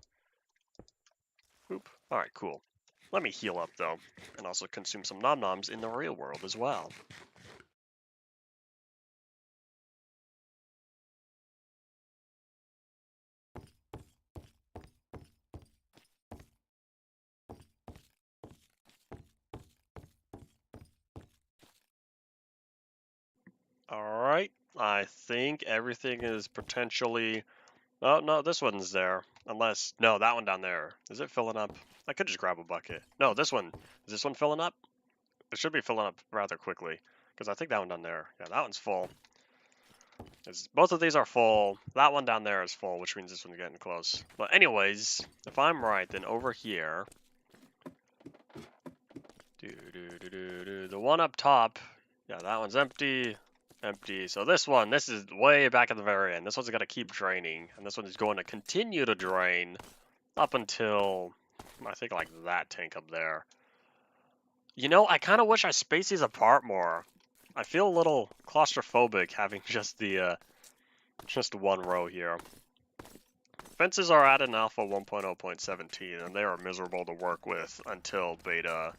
Oop. Alright, cool. Let me heal up, though, and also consume some nom-noms in the real world as well. Alright, I think everything is potentially... Oh, no, this one's there. Unless... No, that one down there. Is it filling up? I could just grab a bucket. No, this one. Is this one filling up? It should be filling up rather quickly, because I think that one down there... Yeah, that one's full. Both of these are full. That one down there is full, which means this one's getting close. But anyways, if I'm right, then over here... The one up top... Yeah, that one's empty. Empty. So this is way back at the very end. This one's got to keep draining, and this one is going to continue to drain up until, I think, like that tank up there. You know, I kind of wish I spaced these apart more. I feel a little claustrophobic having just the, just one row here. Fences are at an alpha 1.0.17, and they are miserable to work with until beta,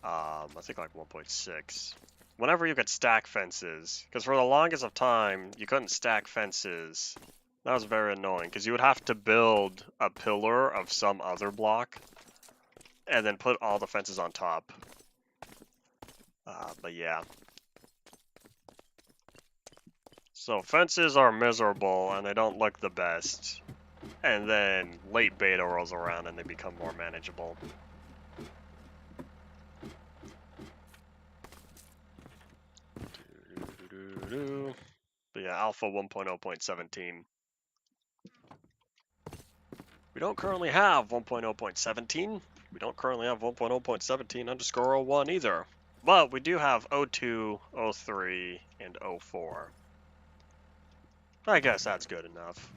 I think like 1.6. Whenever you could stack fences, because for the longest of time, you couldn't stack fences. That was very annoying, because you would have to build a pillar of some other block, and then put all the fences on top. But yeah. So fences are miserable, and they don't look the best. And then late beta rolls around, and they become more manageable. But yeah, alpha 1.0.17. We don't currently have 1.0.17. We don't currently have 1.0.17_01 either. But we do have 02, 03, and 04. I guess that's good enough.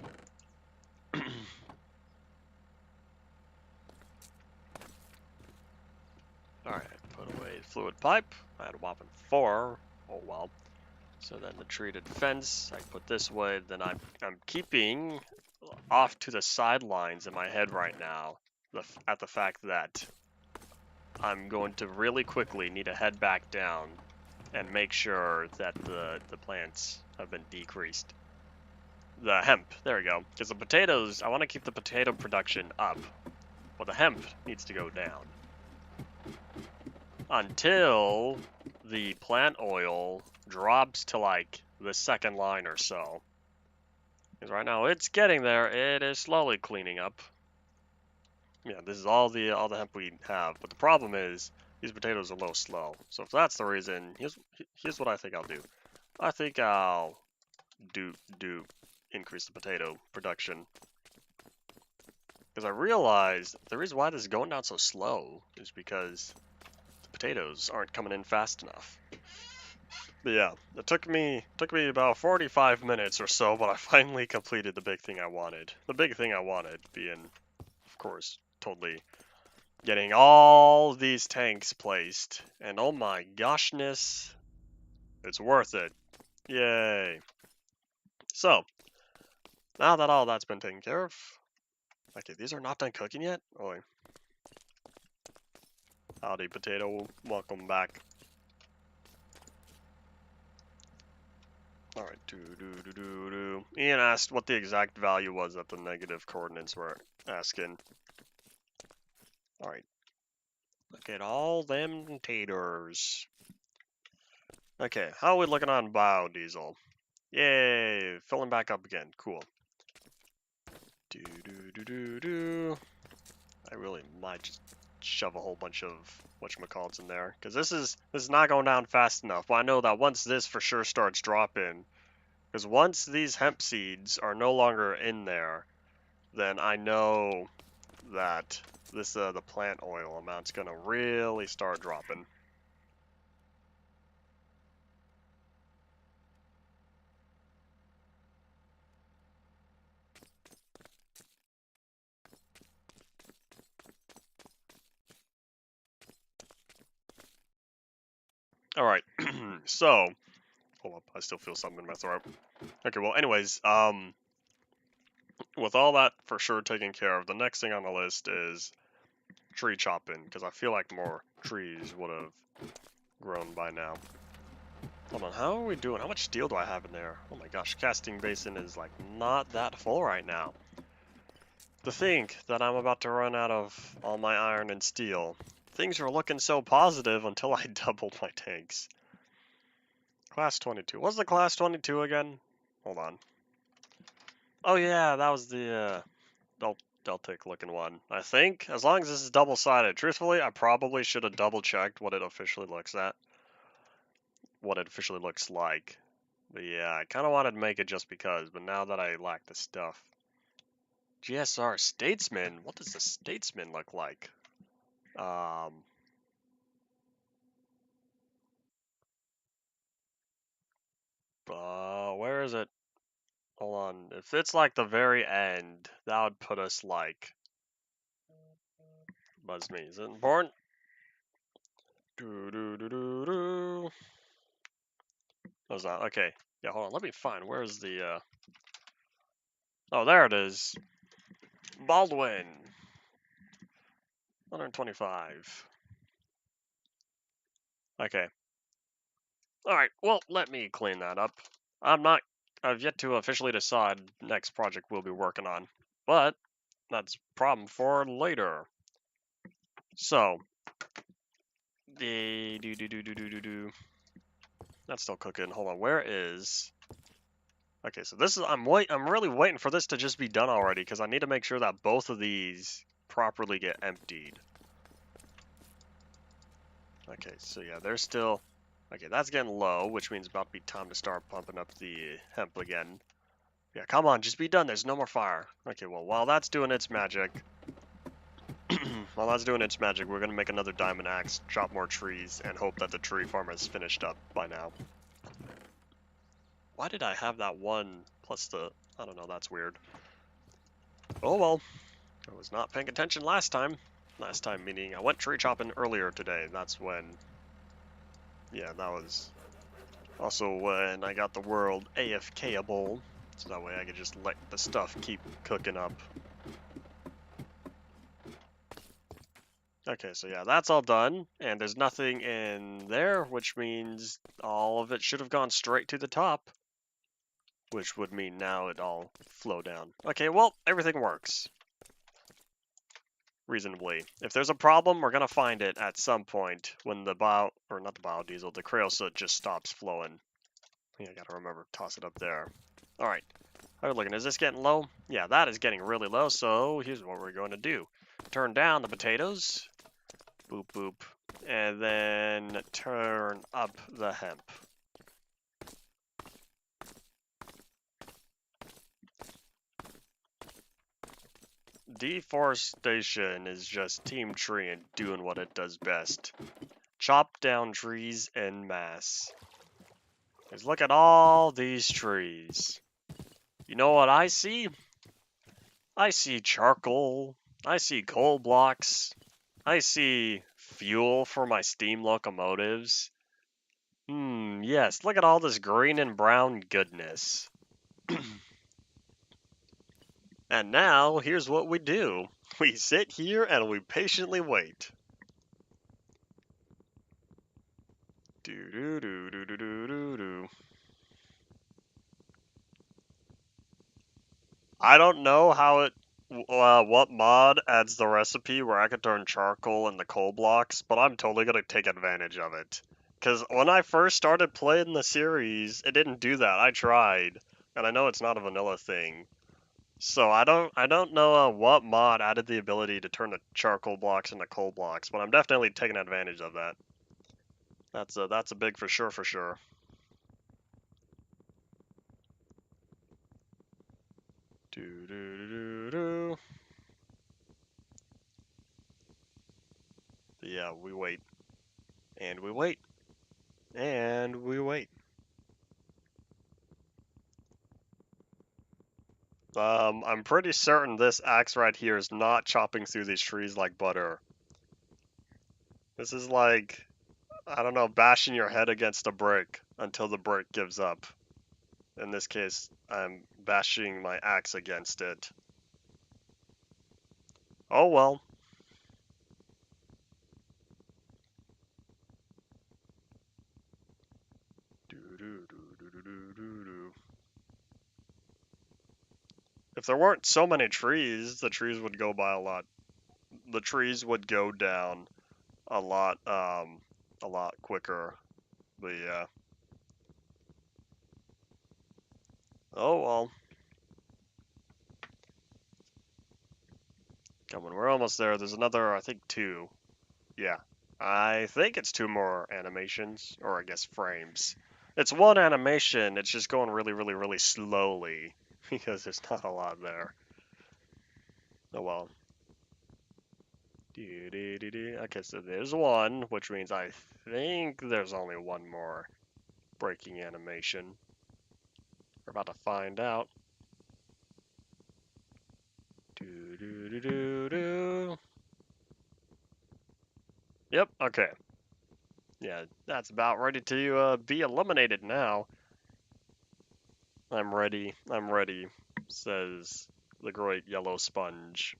Alright, put away fluid pipe. I had a whopping 4. Oh well. So then the treated fence, I put this way. Then I'm keeping off to the sidelines in my head right now at the fact that I'm going to really quickly need to head back down and make sure that the plants have been decreased. The hemp, there we go. Because the potatoes, I want to keep the potato production up, but the hemp needs to go down. Until the plant oil drops to like the second line or so. Because right now it's getting there, it is slowly cleaning up. Yeah, this is all the hemp we have, but the problem is these potatoes are a little slow. So if that's the reason, here's what I think I'll do. I think I'll do increase the potato production. Because I realized the reason why this is going down so slow is because the potatoes aren't coming in fast enough. But yeah, it took me about 45 minutes or so, but I finally completed the big thing I wanted. The big thing I wanted being, of course, totally getting all these tanks placed. And oh my goshness, it's worth it. Yay. So, now that all that's been taken care of, okay, these are not done cooking yet? Oi. Howdy, potato. Welcome back. Alright, Ian asked what the exact value was that the negative coordinates were asking. Alright. Look at all them taters. Okay, how are we looking on biodiesel? Yay, filling back up again. Cool. Do do do do do. I really might just shove a whole bunch of whatchamacallits in there, because this is not going down fast enough. But I know that once this for sure starts dropping, because once these hemp seeds are no longer in there, then I know that this the plant oil amount's gonna really start dropping. All right, so hold up, I still feel something in my throat. Okay, well, anyways, with all that for sure taken care of, the next thing on the list is tree chopping, because I feel like more trees would have grown by now. Hold on, how are we doing? How much steel do I have in there? Oh my gosh, casting basin is like not that full right now. To think that I'm about to run out of all my iron and steel. Things were looking so positive until I doubled my tanks. Class 22. What's the class 22 again? Hold on. Oh yeah, that was the Deltic looking one. I think, as long as this is double-sided. Truthfully, I probably should have double-checked what it officially looks like. But yeah, I kind of wanted to make it just because, but now that I lack the stuff. GSR Statesman? What does the Statesman look like? Where is it? Hold on. If it's like the very end, that would put us like... Buzz me. Is it important? Do do do do do. No, it's not. Okay. Yeah, hold on. Let me find. Where's the, Oh, there it is. Baldwin. 125. Okay. Alright, well, let me clean that up. I've yet to officially decide next project we'll be working on. But, that's a problem for later. So, that's still cooking. Hold on, where is... Okay, so this is... I'm really waiting for this to just be done already, because I need to make sure that both of these properly get emptied. Okay, so yeah, they're still... Okay, that's getting low, which means about to be time to start pumping up the hemp again. Yeah, come on, just be done. There's no more fire. Okay, well, while that's doing its magic... we're going to make another diamond axe, chop more trees, and hope that the tree farm is finished up by now. Why did I have that one plus the... I don't know, that's weird. Oh well, I was not paying attention last time. Last time meaning I went tree chopping earlier today. That's when... Yeah, that was... Also when I got the world AFK-able, so that way I could just let the stuff keep cooking up. Okay, so yeah, that's all done, and there's nothing in there, which means all of it should have gone straight to the top, which would mean now it all flow down. Okay, well, everything works. Reasonably. If there's a problem, we're gonna find it at some point when the biodiesel, the creosote just stops flowing. Yeah, I gotta remember to toss it up there. Alright, how are we looking? Is this getting low? Yeah, that is getting really low, so here's what we're going to do. Turn down the potatoes. Boop, boop. And then turn up the hemp. Deforestation is just Team Tree and doing what it does best. Chop down trees en masse. Because look at all these trees. You know what I see? I see charcoal. I see coal blocks. I see fuel for my steam locomotives. Yes, look at all this green and brown goodness. And now, here's what we do. We sit here and we patiently wait. Do do do do do do do do. I don't know how it what mod adds the recipe where I could turn charcoal into coal blocks, but I'm totally gonna take advantage of it. Because when I first started playing the series, it didn't do that. I tried, and I know it's not a vanilla thing. So I don't know what mod added the ability to turn the charcoal blocks into coal blocks, but I'm definitely taking advantage of that. That's a big for sure, for sure. Do do do do. Yeah, we wait. And we wait. And we wait. I'm pretty certain this axe right here is not chopping through these trees like butter. This is like, I don't know, bashing your head against a brick until the brick gives up. In this case, I'm bashing my axe against it. Oh well. If there weren't so many trees, the trees would go by a lot. The trees would go down a lot quicker. But yeah. Oh well. Coming. We're almost there. There's another, I think, 2. Yeah. I think it's 2 more animations, or I guess frames. It's one animation, it's just going really, really, really slowly, because there's not a lot there. Oh well. Okay, so there's 1, which means I think there's only 1 more breaking animation. We're about to find out. Yep, okay. Yeah, that's about ready to be eliminated now. I'm ready, says the great yellow sponge.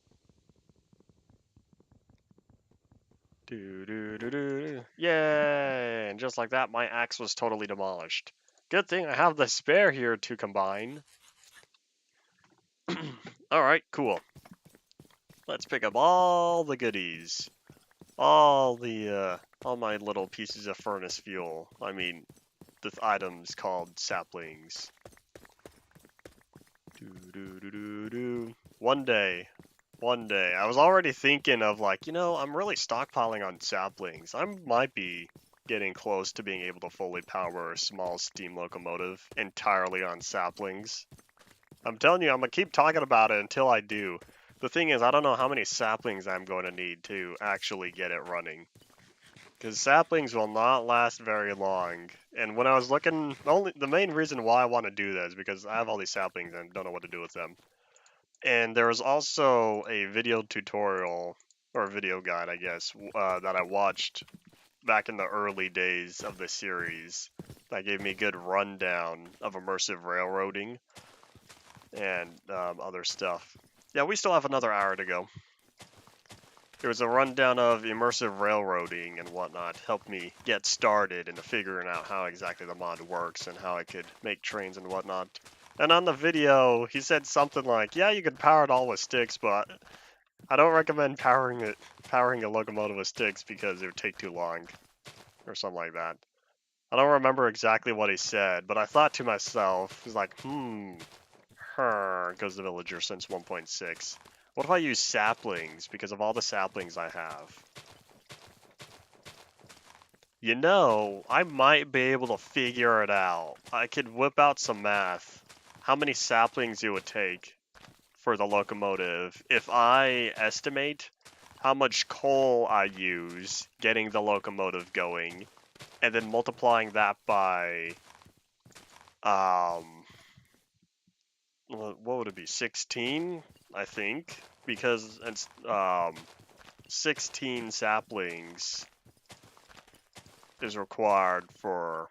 Yay! And just like that, my axe was totally demolished. Good thing I have the spare here to combine. Alright, cool. Let's pick up all the goodies. All my little pieces of furnace fuel. I mean, the items called saplings. One day. I was already thinking of like, I'm really stockpiling on saplings. I might be getting close to being able to fully power a small steam locomotive entirely on saplings. I'm telling you, I'm gonna keep talking about it until I do. The thing is, I don't know how many saplings I'm going to need to actually get it running. Because saplings will not last very long. And when I was looking, the main reason why I want to do that is because I have all these saplings and don't know what to do with them. And there was also a video tutorial, or video guide, I guess, that I watched back in the early days of the series that gave me a good rundown of immersive railroading and other stuff. Yeah, we still have another hour to go. There was a rundown of immersive railroading and whatnot, helped me get started into figuring out how exactly the mod works and how I could make trains and whatnot. And on the video, he said something like, yeah, you could power it all with sticks, but I don't recommend powering a locomotive with sticks because it would take too long, or something like that. I don't remember exactly what he said, but I thought to myself, he's like, goes the villager since 1.6. What if I use saplings because of all the saplings I have? I might be able to figure it out. I could whip out some math. How many saplings it would take for the locomotive if I estimate how much coal I use getting the locomotive going, and then multiplying that by, what would it be, 16, I think, because it's, 16 saplings is required for,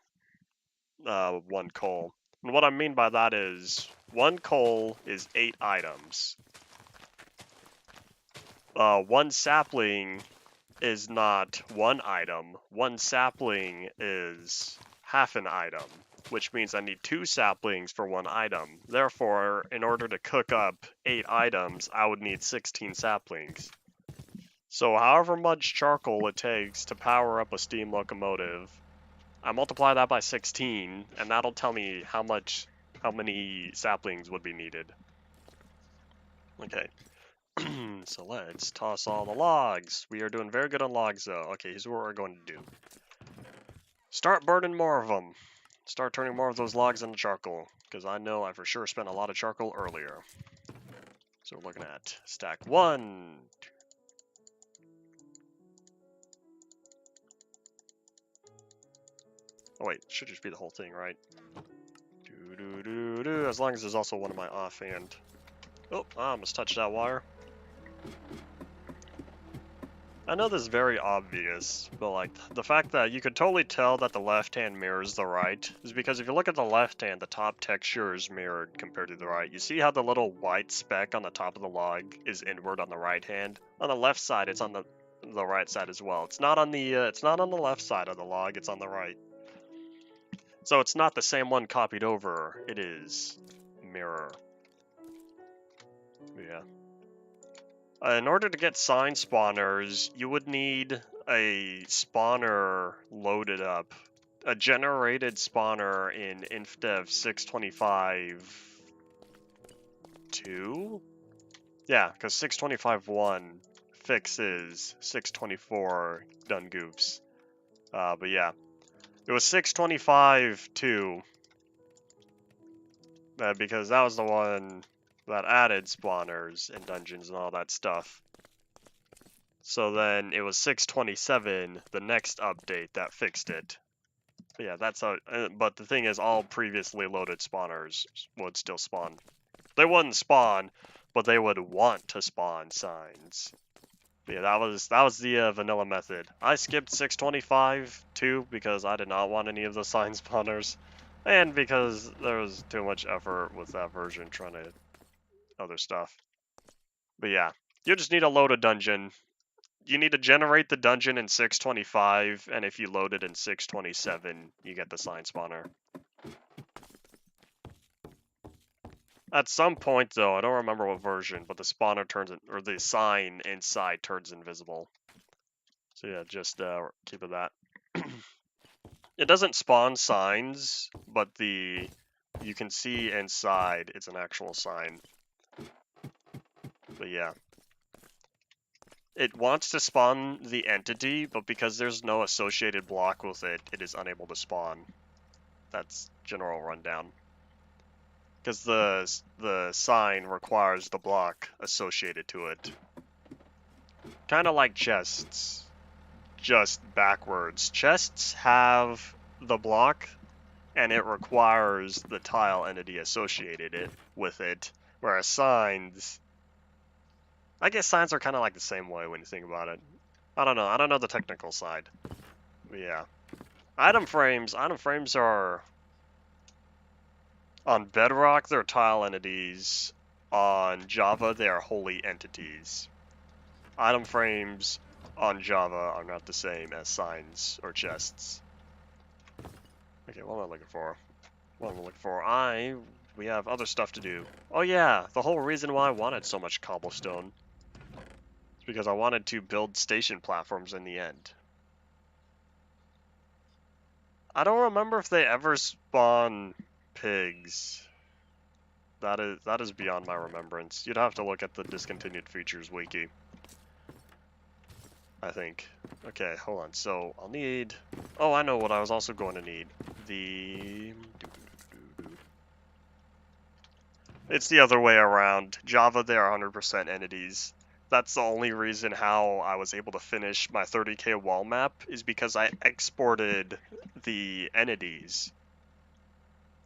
1 coal. And what I mean by that is, 1 coal is 8 items. 1 sapling is not 1 item. 1 sapling is half an item. which means I need 2 saplings for 1 item. Therefore, in order to cook up 8 items, I would need 16 saplings. So however much charcoal it takes to power up a steam locomotive, I multiply that by 16, and that'll tell me how many saplings would be needed. Okay. So let's toss all the logs. We are doing very good on logs, though. Okay, here's what we're going to do. Start burning more of them. Start turning more of those logs into charcoal, because I know I for sure spent a lot of charcoal earlier. So we're looking at stack 1. Oh wait, should just be the whole thing, right? As long as there's also one of my offhand. Oh, I almost touched that wire. I know this is very obvious, but like the fact that you could totally tell that the left hand mirrors the right is because if you look at the left hand, the top texture is mirrored compared to the right. You see how the little white speck on the top of the log is inward on the right hand? On the left side, it's on the right side as well. It's not on the left side of the log, it's on the right. So it's not the same one copied over, it is mirror. Yeah. In order to get sign spawners, you would need a spawner loaded up. A generated spawner in InfDev 625.2? Yeah, because 625.1 fixes 624 done goofs. But yeah. It was 625.2. Because that was the one that added spawners and dungeons and all that stuff. So then it was 627, the next update that fixed it. But yeah, that's how. But the thing is, all previously loaded spawners would still spawn. They wouldn't spawn, but they would want to spawn signs. But yeah, that was the vanilla method. I skipped 625 too because I did not want any of the sign spawners, and because there was too much effort with that version trying to other stuff. But yeah, you just need to load a dungeon. You need to generate the dungeon in 625, and if you load it in 627, you get the sign spawner. At some point, though, I don't remember what version, but the spawner turns, or the sign inside turns invisible. So yeah, just keep it that. It doesn't spawn signs, but you can see inside it's an actual sign. But yeah. It wants to spawn the entity, but because there's no associated block with it, it is unable to spawn. That's general rundown. Because the sign requires the block associated to it. Kind of like chests, just backwards. Chests have the block, and it requires the tile entity associated with it, whereas signs... I guess signs are kind of like the same way when you think about it. I don't know the technical side. But yeah. Item frames are... On Bedrock, they're tile entities. On Java, they are holy entities. Item frames on Java are not the same as signs or chests. Okay, what am I looking for? We have other stuff to do. Oh yeah, the whole reason why I wanted so much cobblestone is because I wanted to build station platforms in the end. I don't remember if they ever spawn pigs. That is beyond my remembrance. You'd have to look at the discontinued features wiki, I think. Okay, hold on. So I'll need... Oh, I know what I was also going to need. It's the other way around. Java, they are 100% entities. That's the only reason how I was able to finish my 30k wall map, is because I exported the entities.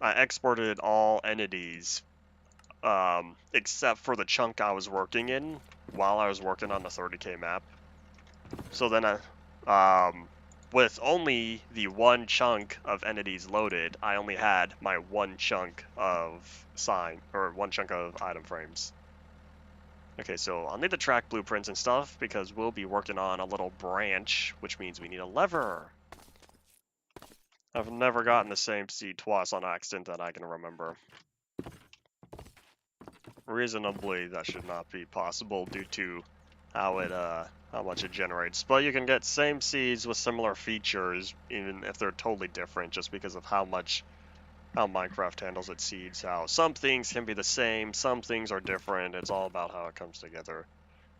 I exported all entities, except for the chunk I was working in while I was working on the 30k map. So then with only the one chunk of entities loaded, I only had my one chunk of one chunk of item frames. Okay, so I'll need the track blueprints and stuff because we'll be working on a little branch, which means we need a lever. I've never gotten the same seed twice on accident that I can remember. Reasonably, that should not be possible due to how much it generates. But you can get same seeds with similar features, even if they're totally different, just because of how Minecraft handles its seeds. How some things can be the same, some things are different. It's all about how it comes together.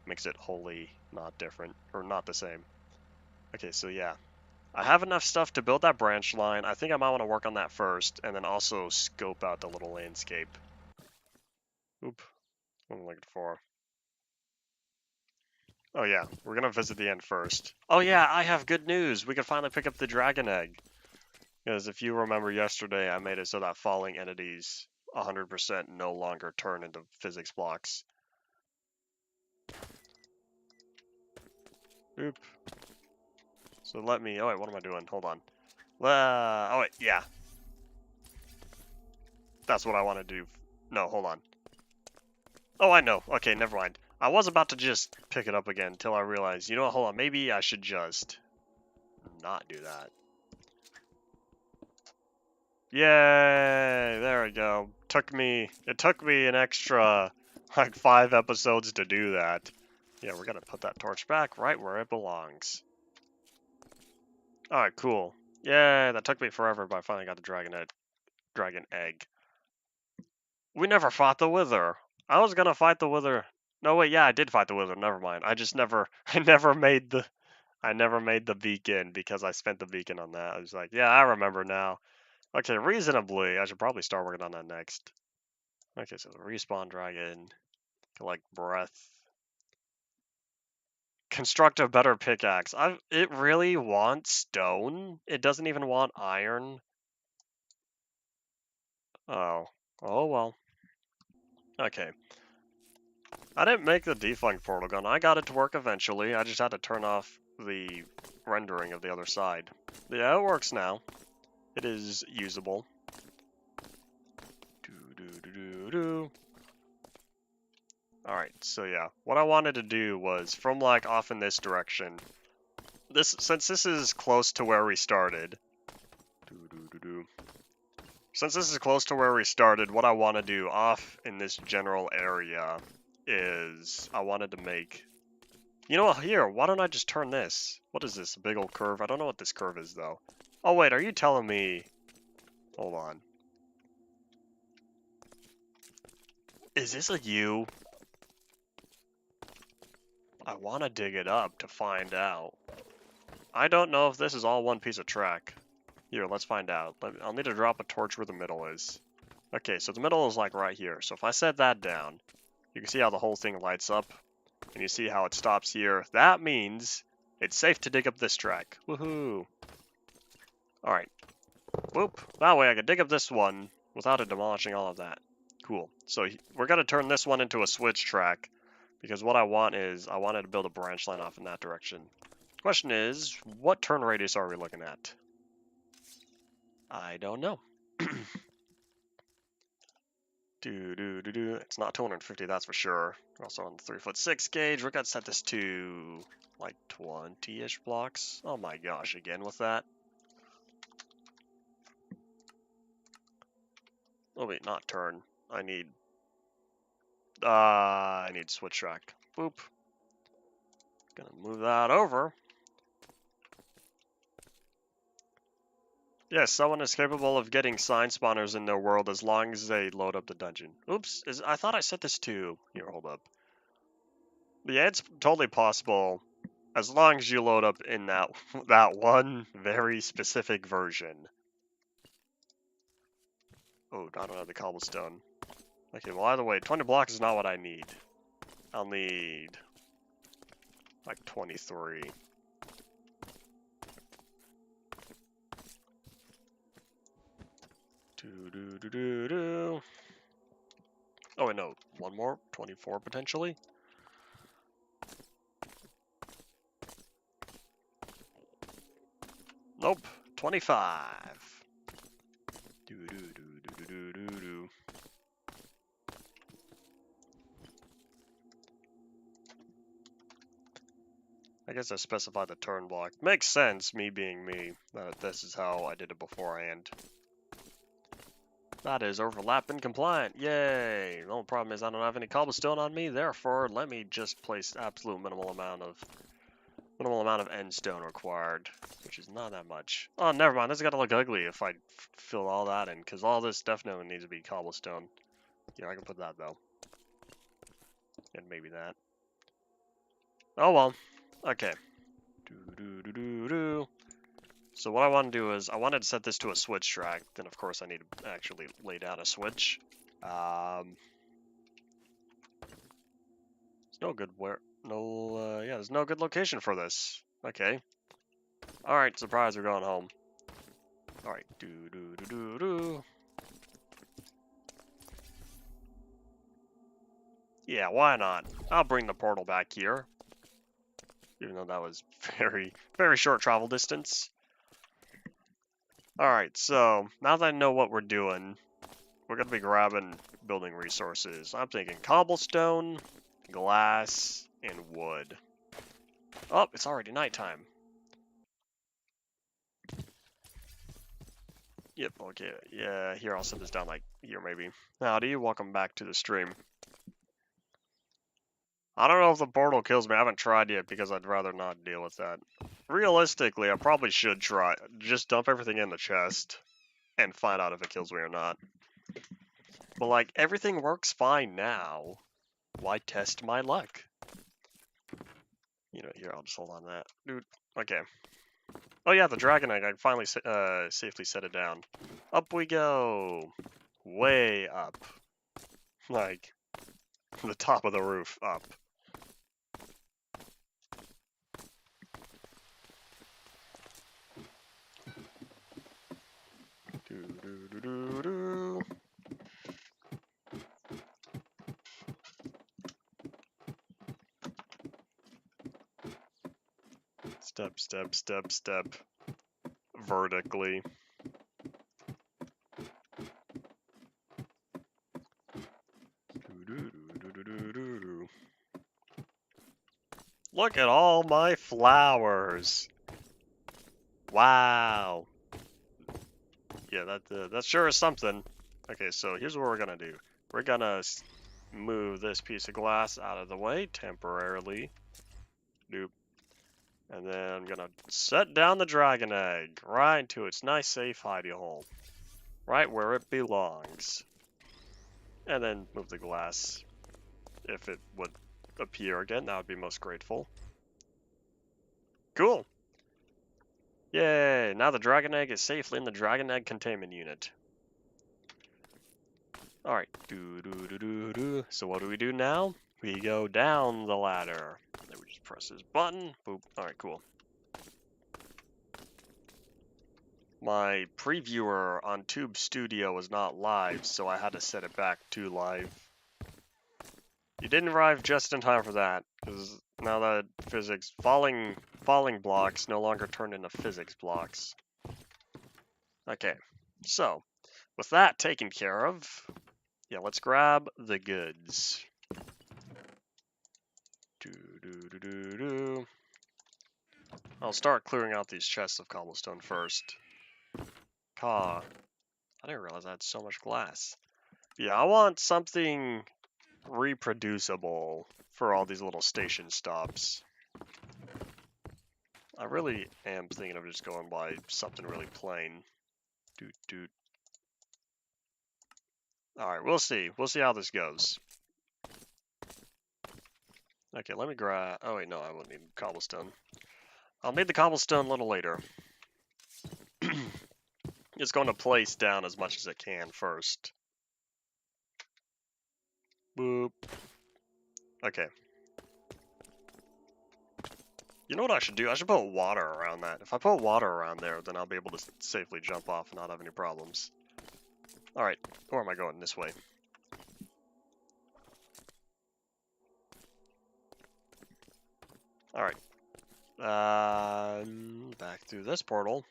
Makes it wholly not different, or not the same. Okay, so yeah. I have enough stuff to build that branch line. I think I might want to work on that first, and then also scope out the little landscape. Oop. What am I looking for? Oh yeah, we're gonna visit the end first. Oh yeah, I have good news. We can finally pick up the dragon egg. Because if you remember yesterday, I made it so that falling entities 100% no longer turn into physics blocks. Oop. So let me, oh wait, what am I doing? Hold on. Oh wait, yeah. That's what I want to do. No, hold on. Oh, I know. Okay, never mind. I was about to just pick it up again until I realized, you know what, hold on, maybe I should just not do that. Yay! There we go. It took me an extra, like, 5 episodes to do that. Yeah, we're gonna put that torch back right where it belongs. Alright, cool. Yeah, that took me forever, but I finally got the dragon egg. We never fought the wither. I was gonna fight the wither. No, wait, yeah, I did fight the wither. Never mind. I never made the beacon because I spent the beacon on that. I was like, yeah, I remember now. Okay, reasonably, I should probably start working on that next. Okay, so the respawn dragon, collect breath. Construct a better pickaxe. It really wants stone? It doesn't even want iron? Oh. Oh well. Okay. I didn't make the defunct portal gun. I got it to work eventually. I just had to turn off the rendering of the other side. Yeah, it works now. It is usable. Alright, so yeah. What I wanted to do was, from like off in this direction, since this is close to where we started, since this is close to where we started, what I want to do off in this general area is I wanted to make... You know what, here, why don't I just turn this? What is this, a big old curve? I don't know what this curve is, though. Oh, wait, are you telling me... Hold on. Is this a U? I want to dig it up to find out. I don't know if this is all one piece of track. Here, let's find out. I'll need to drop a torch where the middle is. Okay, so the middle is like right here. So if I set that down, you can see how the whole thing lights up. And you see how it stops here. That means it's safe to dig up this track. Woohoo! Alright. Whoop. That way I can dig up this one without it demolishing all of that. Cool. So we're going to turn this one into a switch track. Because what I want is, I wanted to build a branch line off in that direction. Question is, what turn radius are we looking at? I don't know. It's not 250, that's for sure. We're also on the 3'6" gauge. We're gonna set this to like 20-ish blocks. Oh my gosh, again with that. Oh wait, not turn. I need switch track. Boop. Gonna move that over. Yes, someone is capable of getting sign spawners in their world as long as they load up the dungeon. Oops, I thought I set this to... Here, hold up. Yeah, it's totally possible as long as you load up in that one very specific version. Oh, I don't have the cobblestone. Okay, well, either way, 20 blocks is not what I need. I'll need like 23. Oh, wait, no. One more? 24 potentially? Nope. 25. I guess I specified the turn block. Makes sense, me being me, that this is how I did it beforehand. That is overlap and compliant. Yay! The only problem is I don't have any cobblestone on me, therefore let me just place absolute minimal amount of end stone required, which is not that much. Oh, never mind. This is gonna look ugly if I fill all that in, because all this definitely needs to be cobblestone. Yeah, I can put that though, and maybe that. Oh well. Okay. So what I want to do is I wanted to set this to a switch track. Then of course I need to actually lay down a switch. There's no good yeah, there's no good location for this. Okay. All right, surprise, we're going home. All right, Yeah, why not? I'll bring the portal back here, even though that was very, very short travel distance. All right, so now that I know what we're doing, we're gonna be grabbing building resources. I'm thinking cobblestone, glass, and wood. Oh, it's already nighttime. Yep, okay, yeah, here, I'll set this down like here maybe. Howdy, welcome back to the stream. I don't know if the portal kills me, I haven't tried yet because I'd rather not deal with that. Realistically, I probably should try. Just dump everything in the chest and find out if it kills me or not. But like, everything works fine now. Why test my luck? You know, here, I'll just hold on to that. Dude, okay. Oh yeah, the dragon egg, I finally safely set it down. Up we go! Way up. Like, the top of the roof up. Do. Step, step, step, step. Vertically. Look at all my flowers. Wow. Yeah, that sure is something. Okay, so here's what we're gonna do. We're gonna move this piece of glass out of the way temporarily. Doop. And then I'm gonna set down the dragon egg right into its nice safe hidey hole. Right where it belongs. And then move the glass. If it would appear again, that would be most grateful. Cool. Yay, now the dragon egg is safely in the dragon egg containment unit. Alright, So what do we do now? We go down the ladder. Then we just press this button. Boop. Alright, cool. My previewer on Tube Studio was not live, so I had to set it back to live. You didn't arrive just in time for that, because now that physics falling blocks no longer turn into physics blocks. Okay, so with that taken care of, yeah, let's grab the goods. I'll start clearing out these chests of cobblestone first. I didn't realize I had so much glass. Yeah, I want something reproducible for all these little station stops. I really am thinking of just going by something really plain. Alright, we'll see. We'll see how this goes. Okay, let me grab... Oh wait, no, I won't need cobblestone. I'll need the cobblestone a little later. It's going to place down as much as it can first. Boop. Okay. You know what I should do? I should put water around that. If I put water around there, then I'll be able to safely jump off and not have any problems. Alright, where am I going? This way. Alright. Back through this portal.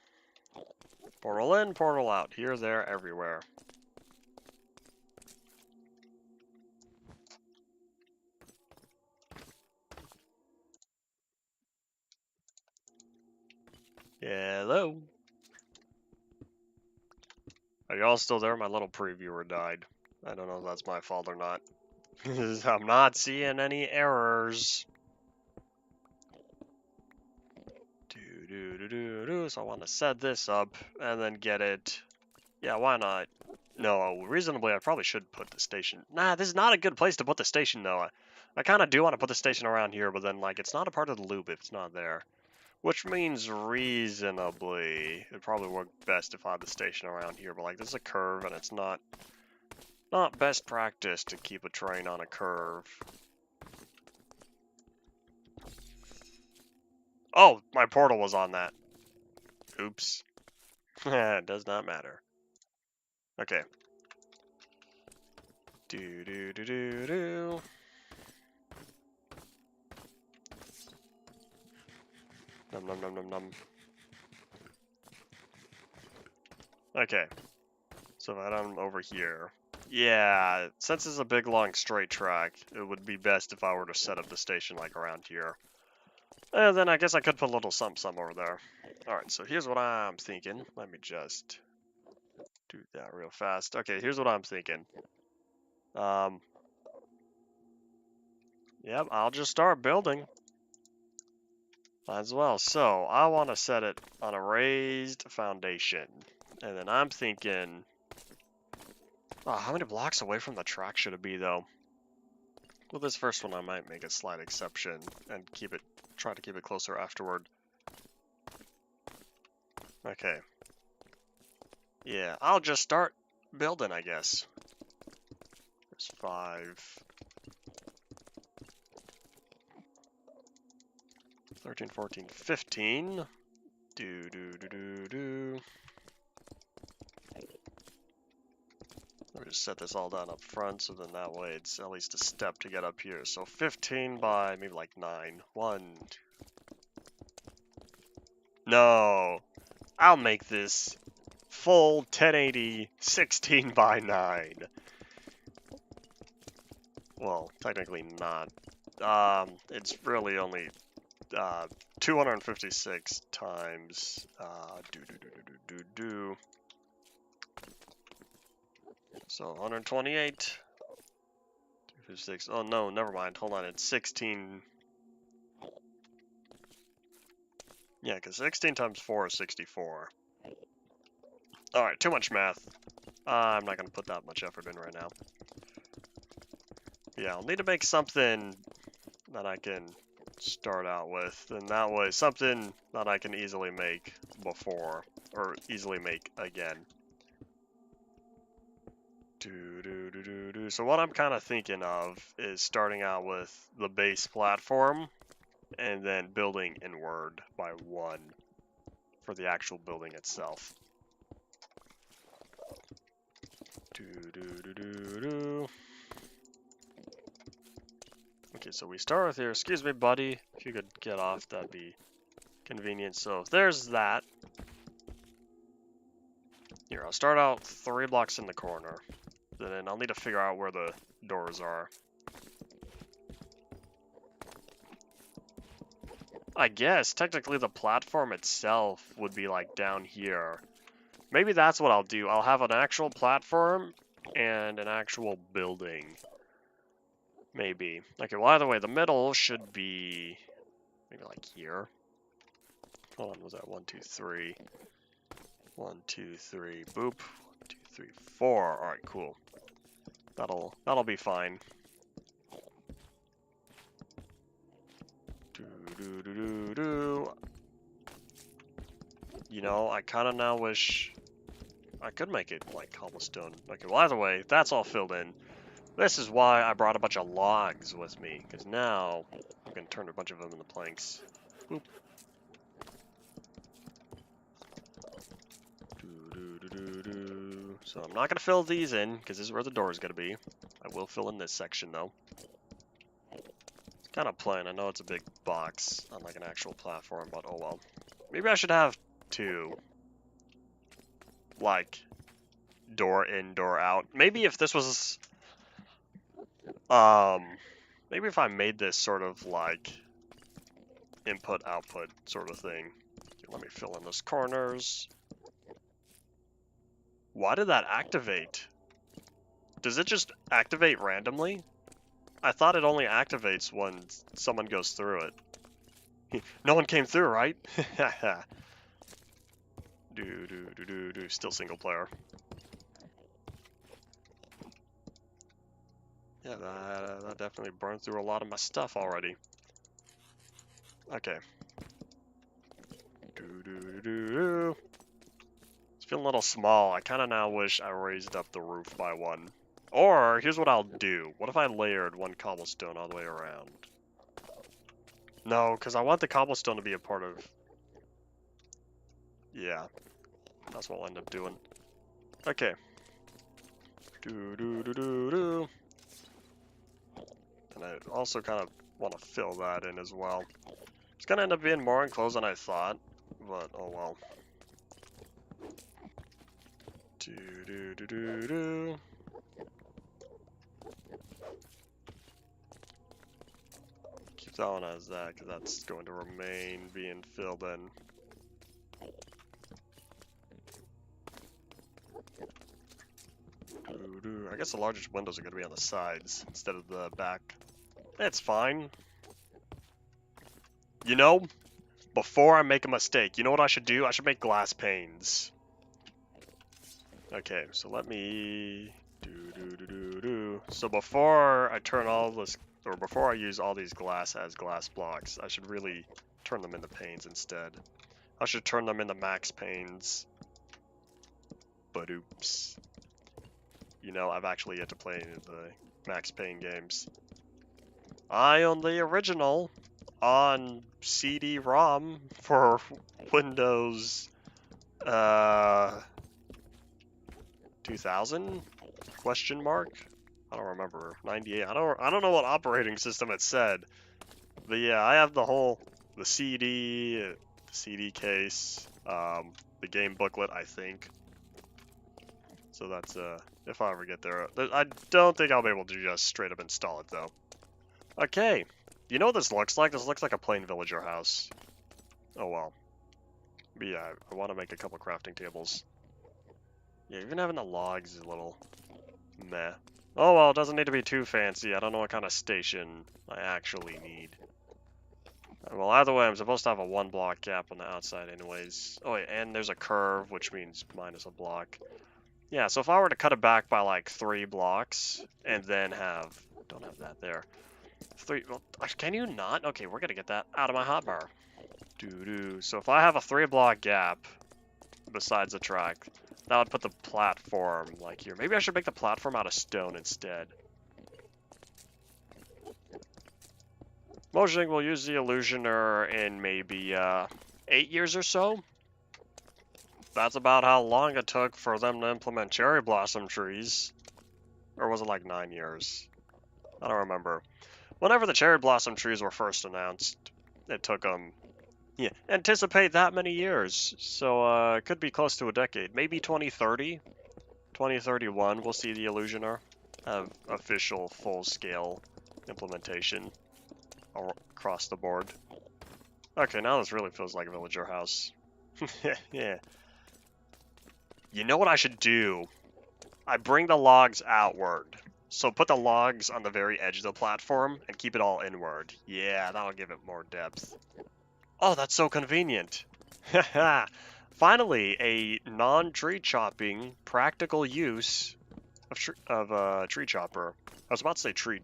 Portal in, portal out. Here, there, everywhere. Hello. Are y'all still there? My little previewer died. I don't know if that's my fault or not. I'm not seeing any errors. So I want to set this up and then get it. Yeah, why not? No, reasonably, I probably should put the station. Nah, this is not a good place to put the station, though. I kind of do want to put the station around here, but then, like, it's not a part of the loop if it's not there. Which means reasonably, it'd probably work best if I had the station around here, but, like, this is a curve, and it's not best practice to keep a train on a curve. Oh, my portal was on that. Oops. It does not matter. Okay. Do. Num. Okay. So if I don't over here. Yeah, since it's a big long straight track, it would be best if I were to set up the station like around here. And then I guess I could put a little something over there. Alright, so here's what I'm thinking. Let me just do that real fast. Okay, here's what I'm thinking. Yep, I'll just start building. Might as well. So, I want to set it on a raised foundation. And then I'm thinking... Oh, how many blocks away from the track should it be, though? Well, this first one I might make a slight exception and try to keep it closer afterward. Okay. Yeah, I'll just start building, I guess. There's 5. 13, 14, 15. Do. Let me just set this all down up front, so then that way it's at least a step to get up here. So 15 by maybe like 9. 1, 2. No! I'll make this full 1080 16 by 9. Well, technically not. It's really only 256 times So 128. 256. Oh no, never mind. Hold on. It's 16. Yeah, because 16 times 4 is 64. Alright, too much math. I'm not going to put that much effort in right now. Yeah, I'll need to make something that I can start out with. And that way, something that I can easily make before, or easily make again. So what I'm kind of thinking of is starting out with the base platform and then building inward by 1 for the actual building itself. Okay, so we start with here. Excuse me, buddy. If you could get off, that'd be convenient. So there's that. Here, I'll start out 3 blocks in the corner. Then I'll need to figure out where the doors are. I guess, technically the platform itself would be like down here. Maybe that's what I'll do. I'll have an actual platform and an actual building. Maybe. Okay, well either way, the middle should be maybe like here. Hold on, was that 1, 2, 3? 1, 2, 3, boop. 1, 2, 3, 4. Alright, cool. That'll be fine. You know, I kind of now wish I could make it like cobblestone. Okay, well either way, that's all filled in. This is why I brought a bunch of logs with me, because now I'm going to turn a bunch of them into planks. Boop. So I'm not going to fill these in, because this is where the door is going to be. I will fill in this section, though. It's kind of plain. I know it's a big box on like an actual platform, but oh well. Maybe I should have 2. Like, door in, door out. Maybe if this was... maybe if I made this sort of like input-output sort of thing. let me fill in those corners. Why did that activate? Does it just activate randomly? I thought it only activates when someone goes through it. No one came through, right? Still single player. Yeah, that definitely burned through a lot of my stuff already. Okay. It's feeling a little small. I kind of now wish I raised up the roof by one. Or, here's what I'll do. What if I layered one cobblestone all the way around? No, because I want the cobblestone to be a part of... Yeah. That's what I'll end up doing. Okay. And I also kind of want to fill that in as well. It's going to end up being more enclosed than I thought, but oh well. Keep that one as that, because that's going to remain being filled in. I guess the largest windows are going to be on the sides instead of the back. It's fine. You know, before I make a mistake, you know what I should do? I should make glass panes. Okay, so let me So before I turn all this, or before I use all these glass as glass blocks, I should really turn them into panes instead. I should turn them into max panes. But oops. You know, I've actually yet to play any of the Max Payne games. I own the original on CD-ROM for Windows 2000? Question mark? I don't remember. 98. I don't know what operating system it said. But yeah, I have the CD case, the game booklet, I think. So that's if I ever get there. I don't think I'll be able to just straight up install it though. Okay. You know what this looks like? This looks like a plain villager house. Oh well. But yeah, I want to make a couple crafting tables. Yeah, even having the logs is a little meh. Oh well, it doesn't need to be too fancy. I don't know what kind of station I actually need. Well, either way, I'm supposed to have a 1 block gap on the outside anyways. Oh wait, and there's a curve, which means minus a block. Yeah, so if I were to cut it back by like 3 blocks, and then have... Don't have that there. 3... Well, can you not? Okay, we're gonna get that out of my hotbar. So if I have a 3 block gap, besides the track, that would put the platform like here. Maybe I should make the platform out of stone instead. Mojang will use the Illusioner in maybe 8 years or so. That's about how long it took for them to implement cherry blossom trees. Or was it like 9 years? I don't remember. Whenever the cherry blossom trees were first announced, it took them, yeah, anticipate that many years. So it could be close to a decade. Maybe 2030, 2031, we'll see the Illusioner have official full-scale implementation across the board. Okay, now this really feels like a villager house. Yeah. You know what I should do? I bring the logs outward. So put the logs on the very edge of the platform and keep it all inward. Yeah, that'll give it more depth. Oh, that's so convenient. Haha. Finally, a non-tree chopping practical use of a tree chopper. I was about to say tree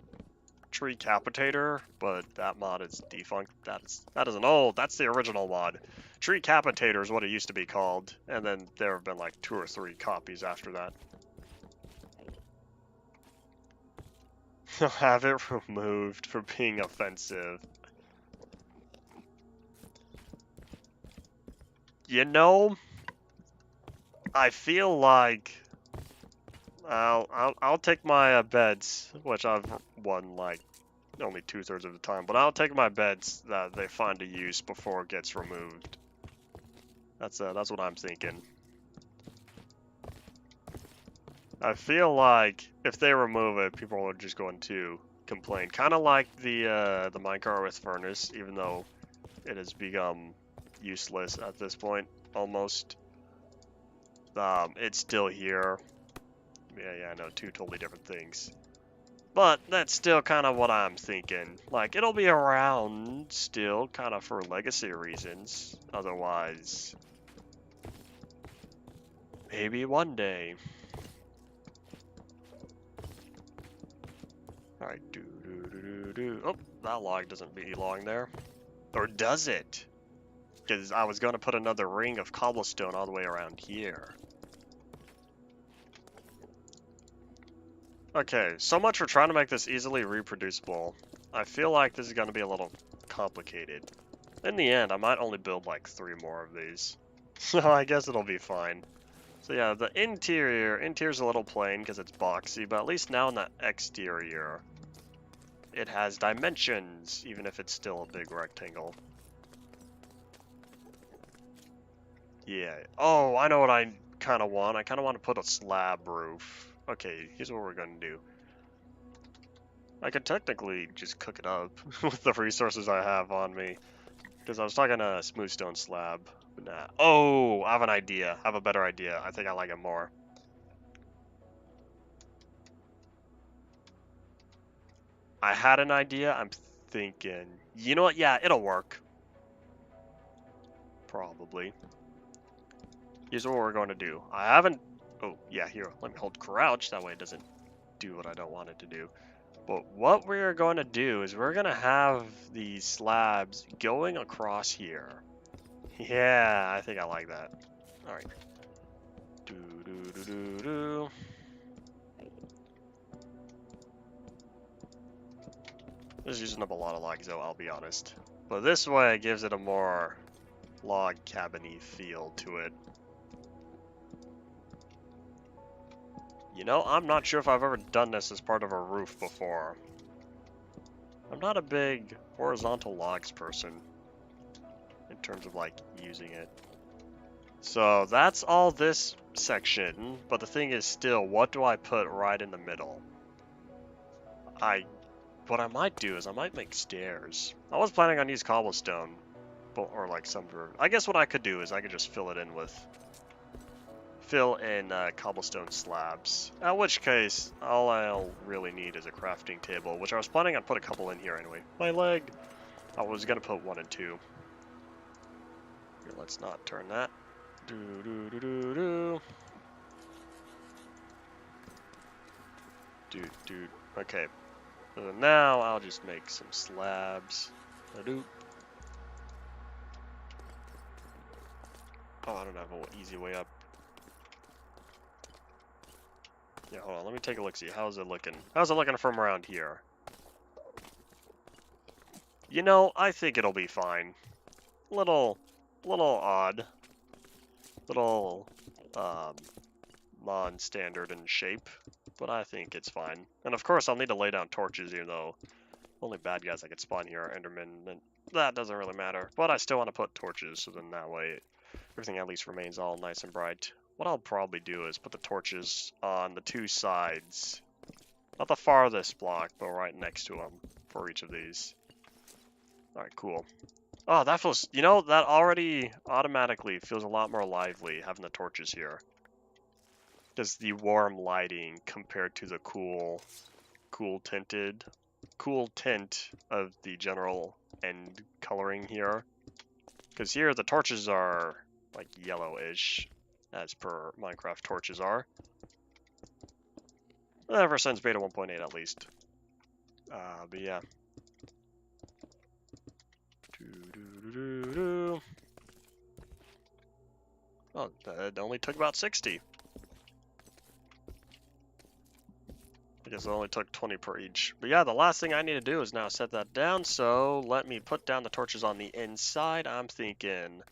capitator, but that mod is defunct. That is an old. That's the original mod. Tree capitator is what it used to be called, and then there have been like 2 or 3 copies after that. Have it removed for being offensive. You know, I feel like I'll take my bets, which I've won like only 2/3 of the time, but I'll take my bets that they find a use before it gets removed. That's what I'm thinking. I feel like if they remove it, people are just going to complain. Kind of like the minecart with furnace, even though it has become useless at this point, almost. It's still here. Yeah, I know, two totally different things. But that's still kind of what I'm thinking. Like, it'll be around still, kind of for legacy reasons. Otherwise, maybe one day. Alright, Oh, that log doesn't belong there. Or does it? Because I was going to put another ring of cobblestone all the way around here. Okay, so much for trying to make this easily reproducible. I feel like this is going to be a little complicated. In the end, I might only build like 3 more of these. So I guess it'll be fine. So yeah, the interior's a little plain because it's boxy, but at least now in the exterior, it has dimensions, even if it's still a big rectangle. Yeah. Oh, I know what I kind of want. I kind of want to put a slab roof. Okay, here's what we're going to do. I could technically just cook it up with the resources I have on me. Because I was talking a smooth stone slab. But nah. Oh, I have an idea. I have a better idea. I think I like it more. I had an idea. I'm thinking, you know what? Yeah, it'll work. Probably. Here's what we're going to do. I haven't... Oh, yeah, here. Let me hold crouch. That way it doesn't do what I don't want it to do. But what we're going to do is we're going to have these slabs going across here. Yeah, I think I like that. Alright. Do. This is using up a lot of logs though, I'll be honest. But this way it gives it a more log cabin-y feel to it. You know, I'm not sure if I've ever done this as part of a roof before. I'm not a big horizontal logs person in terms of like using it. So that's all this section, but the thing is still, what do I put right in the middle? What I might do is I might make stairs. I was planning on using cobblestone, or like some, I guess what I could do is I could just fill in cobblestone slabs. At which case, all I'll really need is a crafting table, which I was planning on put a couple in here anyway. My leg, I was gonna put 1 and 2. Here, let's not turn that. Okay. So now I'll just make some slabs. Oh, I don't have an easy way up. Yeah, hold on. Let me take a look. See, how's it looking? How's it looking from around here? You know, I think it'll be fine. Little odd. Little non-standard in shape, but I think it's fine. And of course, I'll need to lay down torches, even though only bad guys I could spawn here are Endermen, and that doesn't really matter. But I still want to put torches, so then that way everything at least remains all nice and bright. What I'll probably do is put the torches on the 2 sides. Not the farthest block, but right next to them for each of these. Alright, cool. Oh, that feels, you know, that already automatically feels a lot more lively having the torches here. Just the warm lighting compared to the cool tint of the general end coloring here. Because here the torches are like yellowish, as per Minecraft torches are. Ever since beta 1.8 at least. But yeah. Oh, that only took about 60. I guess it only took 20 per each. But yeah, the last thing I need to do is now set that down, so let me put down the torches on the inside. I'm thinking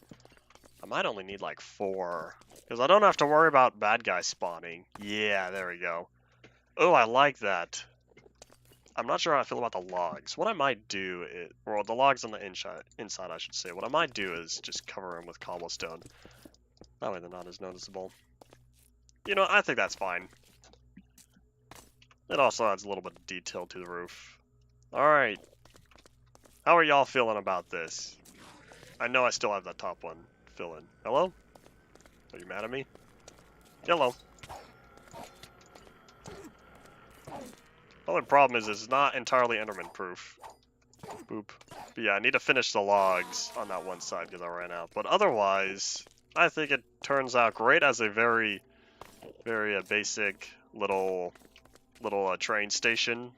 I might only need like 4, because I don't have to worry about bad guys spawning. Yeah, there we go. Oh, I like that. I'm not sure how I feel about the logs. What I might do is, well, the logs on the inside, I should say. What I might do is just cover them with cobblestone. That way they're not as noticeable. You know, I think that's fine. It also adds a little bit of detail to the roof. Alright. How are y'all feeling about this? I know I still have that top one to fill in. Hello? Are you mad at me? Hello. The only problem is it's not entirely Enderman proof. Boop. But yeah, I need to finish the logs on that one side because I ran out. But otherwise, I think it turns out great as a very, very basic little train station.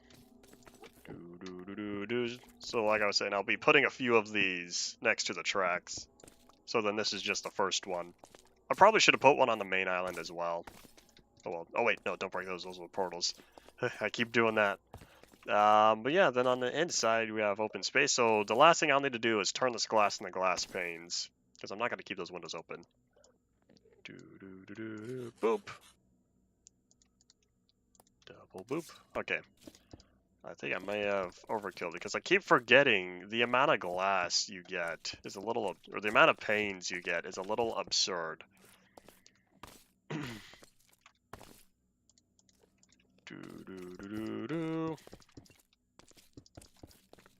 So like I was saying, I'll be putting a few of these next to the tracks. So then this is just the first one. I probably should have put one on the main island as well. Oh well. Oh wait, no, don't break those. Those are portals. I keep doing that. But yeah, then on the inside we have open space. So the last thing I'll need to do is turn this glass into glass panes, because I'm not going to keep those windows open. Boop. Double boop. Okay. I think I may have overkilled because I keep forgetting the amount of glass you get is a little, or the amount of panes you get is a little absurd.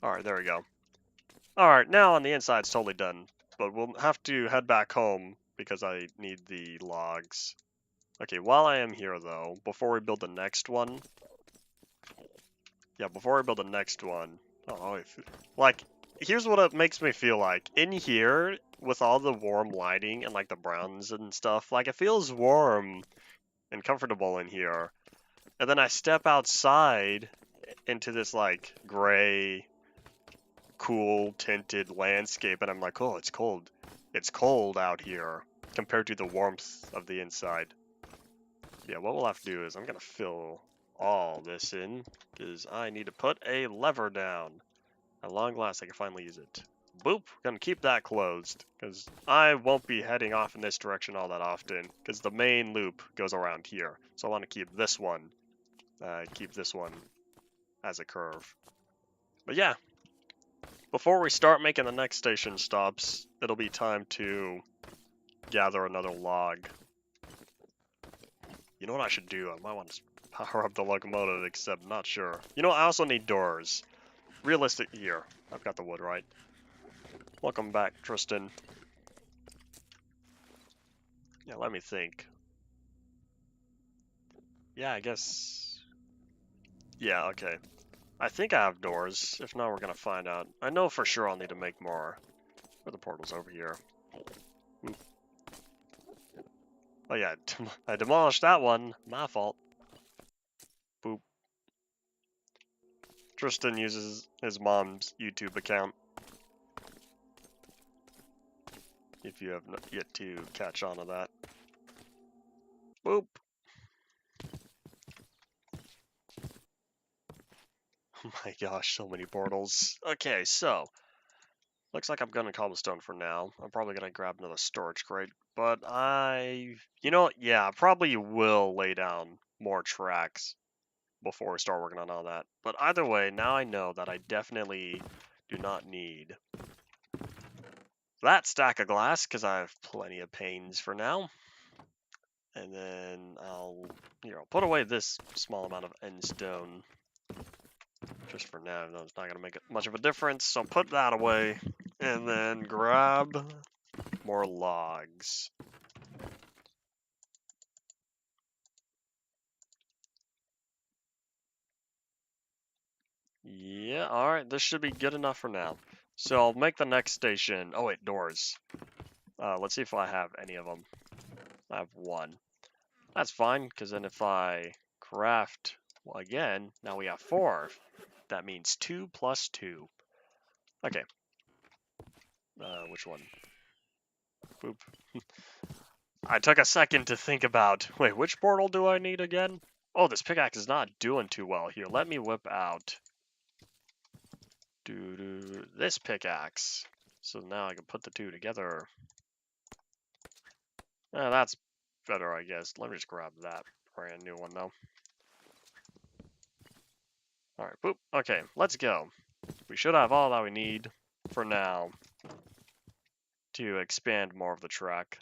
Alright, there we go. Alright, now on the inside it's totally done. But we'll have to head back home because I need the logs. Okay, while I am here though, before we build the next one... Yeah, before we build the next one... Oh, like, here's what it makes me feel like. In here, with all the warm lighting and like the browns and stuff, like it feels warm and comfortable in here. And then I step outside into this like gray, cool tinted landscape and I'm like, oh, it's cold. It's cold out here compared to the warmth of the inside. Yeah, what we'll have to do is I'm gonna fill all this in because I need to put a lever down. At long last I can finally use it. Boop, gonna keep that closed because I won't be heading off in this direction all that often because the main loop goes around here. So I want to keep this one as a curve. But yeah, before we start making the next station stops, it'll be time to gather another log. You know what I should do? I might want to power up the locomotive, except not sure. You know, I also need doors. Realistic here. I've got the wood, right? Welcome back, Tristan. Yeah, let me think. Yeah, I guess... Yeah, okay. I think I have doors. If not, we're gonna find out. I know for sure I'll need to make more. Where are the portals? Over here. Oh yeah, I demolished that one. My fault. Boop. Tristan uses his mom's YouTube account. If you have yet to catch on to that. Boop. Oh my gosh, so many portals. Okay, so. Looks like I'm gonna cobblestone for now. I'm probably gonna grab another storage crate. But you know, yeah, I probably will lay down more tracks before we start working on all that. But either way, now I know that I definitely do not need that stack of glass because I have plenty of panes for now. And then I'll put away this small amount of end stone just for now. No, it's not gonna make much of a difference, so I'll put that away and then grab more logs. Yeah, alright, this should be good enough for now. So I'll make the next station. Oh wait, doors. Let's see if I have any of them. I have one. That's fine, because then if I craft again, now we have 4. That means 2 plus 2. Okay. Which one? Boop. I took a second to think about, wait, which portal do I need again? Oh, this pickaxe is not doing too well here. Let me whip out this pickaxe. So now I can put the two together. That's better, I guess. Let me just grab that brand new one, though. Alright, boop. Okay, let's go. We should have all that we need for now to expand more of the track.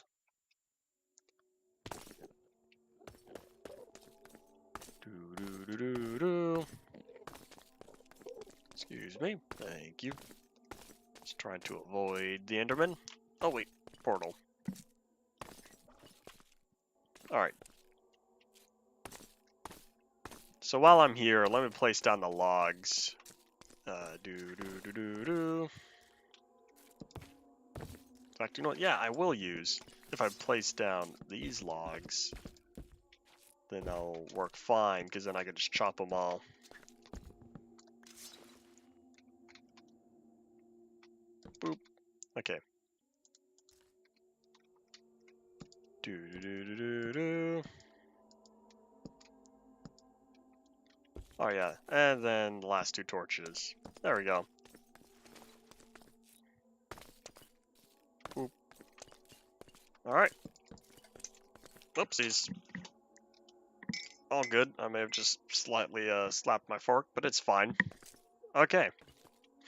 Excuse me. Thank you. Let's Trying to avoid the Enderman. Oh wait, portal. Alright. So while I'm here, let me place down the logs. In fact, you know what? Yeah, I will use. If I place down these logs, then I'll work fine, because then I can just chop them all. Boop. Okay. Oh yeah, and then the last 2 torches. There we go. Boop. Alright. Oopsies. All good. I may have just slightly slapped my fork, but it's fine. Okay.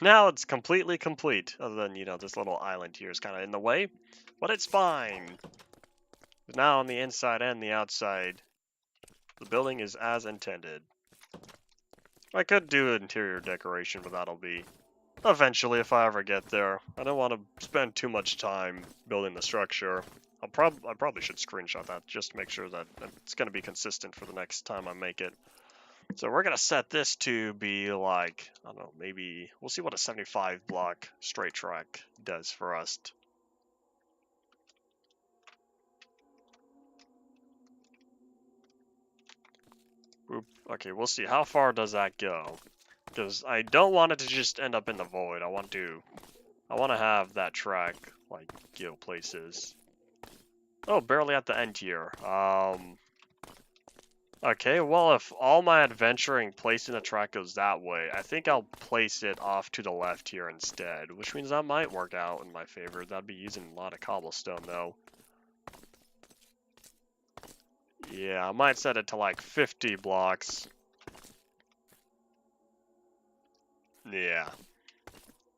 Now it's completely complete, other than, you know, this little island here is kind of in the way, but it's fine. Now on the inside and the outside, the building is as intended. I could do interior decoration, but that'll be eventually if I ever get there. I don't want to spend too much time building the structure. I probably should screenshot that just to make sure that it's going to be consistent for the next time I make it. So we're going to set this to be like, I don't know, maybe we'll see what a 75 block straight track does for us. Oop. Okay, we'll see. How far does that go? Because I don't want it to just end up in the void. I want to have that track, like, go places. Oh, barely at the end here. Okay, well, if all my adventuring placing the track goes that way, I think I'll place it off to the left here instead, which means that might work out in my favor. That'd be using a lot of cobblestone, though. Yeah, I might set it to like 50 blocks. Yeah.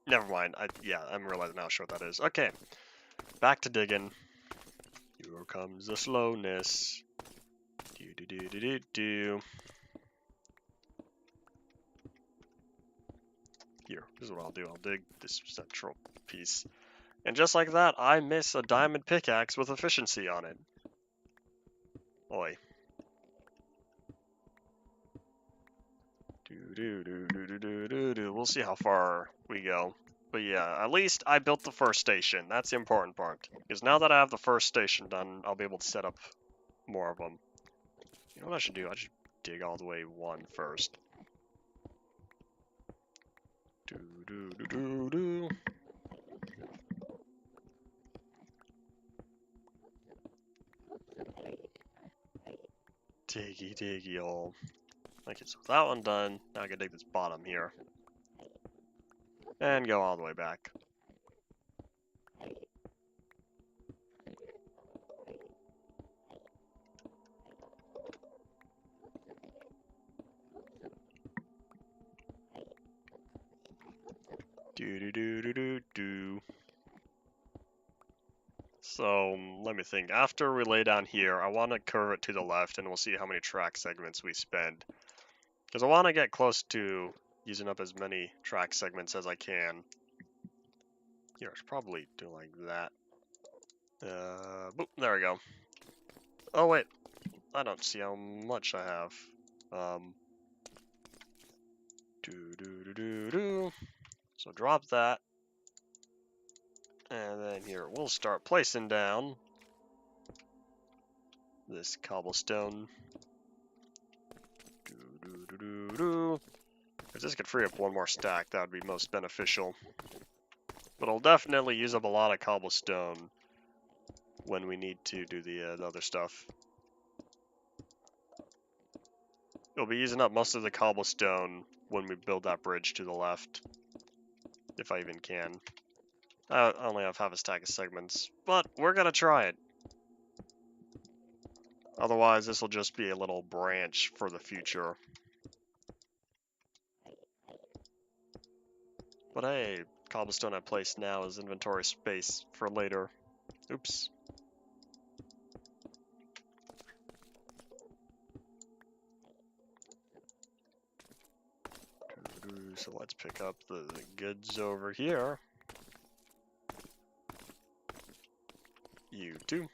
Never mind. Yeah, I'm realizing how short that is. Okay. Back to digging. Here comes the slowness. Do. Here, this is what I'll do. I'll dig this central piece. And just like that, I miss a diamond pickaxe with efficiency on it. Oi. We'll see how far we go. But yeah, at least I built the first station. That's the important part. Because now that I have the first station done, I'll be able to set up more of them. You know what I should do? I should dig all the way 1 first. Diggy hole. Okay, so that one done. Now I can dig this bottom here. And go all the way back. Do. So, let me think. After we lay down here, I want to curve it to the left, and we'll see how many track segments we spend. Because I want to get close to using up as many track segments as I can. Here, I should probably do like that. Boop, there we go. Oh, wait. I don't see how much I have. So drop that. And then here, we'll start placing down this cobblestone. If this could free up 1 more stack, that would be most beneficial. But I'll definitely use up a lot of cobblestone when we need to do the other stuff. It'll be using up most of the cobblestone when we build that bridge to the left. If I even can. I only have half a stack of segments, but we're gonna try it. Otherwise, this will just be a little branch for the future. But hey, cobblestone I place now is inventory space for later. Oops. So let's pick up the goods over here. You too.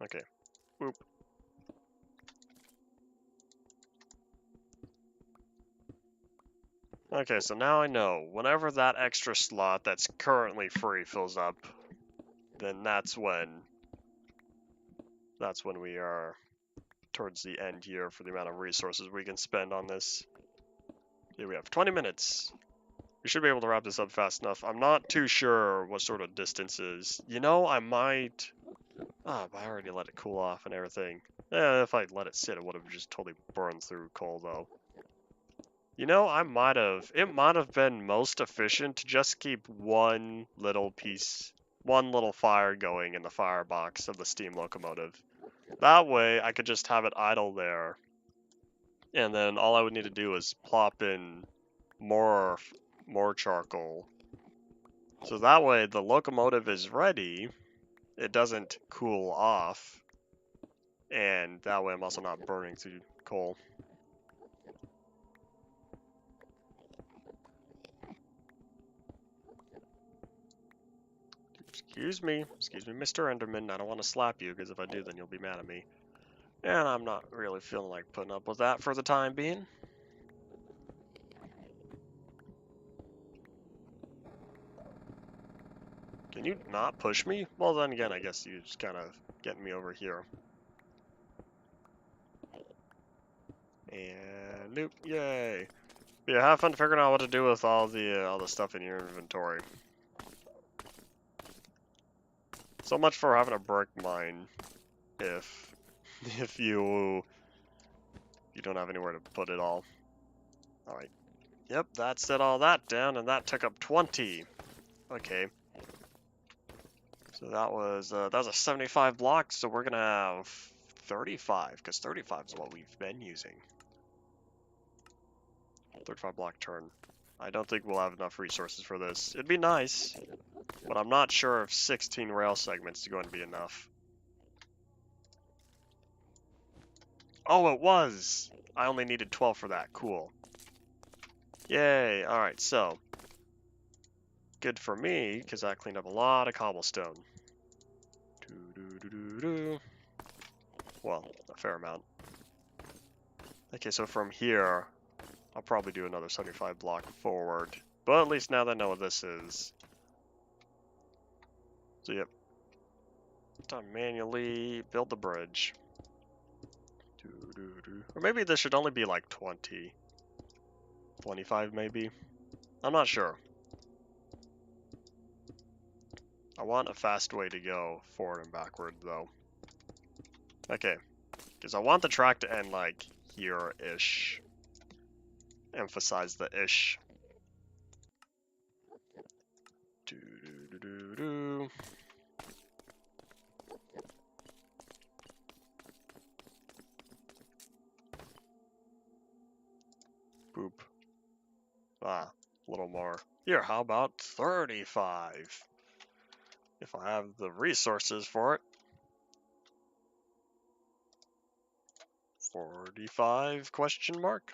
Okay. Boop. Okay, so now I know. Whenever that extra slot that's currently free fills up, then that's when we are towards the end here for the amount of resources we can spend on this. Here we have 20 minutes. We should be able to wrap this up fast enough. I'm not too sure what sort of distances. You know, I might... Ah, but I already let it cool off and everything. If I let it sit, it would have just totally burned through coal, though. You know, it might have been most efficient to just keep one little fire going in the firebox of the steam locomotive. That way, I could just have it idle there. And then all I would need to do is plop in more charcoal. So that way, the locomotive is ready. It doesn't cool off. And that way, I'm also not burning through coal. Excuse me, Mr. Enderman. I don't want to slap you, because if I do, then you'll be mad at me. And I'm not really feeling like putting up with that for the time being. Can you not push me? Well, then again, I guess you just kind of getting me over here. And nope, yay. But yeah, have fun figuring out what to do with all the stuff in your inventory. So much for having a brick mine if you don't have anywhere to put it all. Alright. Yep, that set all that down, and that took up 20. Okay. So that was a 75 block, so we're gonna have 35, because 35 is what we've been using. 35 block turn. I don't think we'll have enough resources for this. It'd be nice, but I'm not sure if 16 rail segments is going to be enough. Oh, it was! I only needed 12 for that. Cool. Yay! Alright, so. Good for me, because I cleaned up a lot of cobblestone. Well, a fair amount. Okay, so from here, I'll probably do another 75 block forward. But at least now that I know what this is. So yep. Time to manually build the bridge. Or maybe this should only be like 20. 25 maybe? I'm not sure. I want a fast way to go forward and backward though. Okay. Because I want the track to end like here-ish. Emphasize the ish. Boop. Ah, a little more. Here, how about 35? If I have the resources for it. 45 question mark?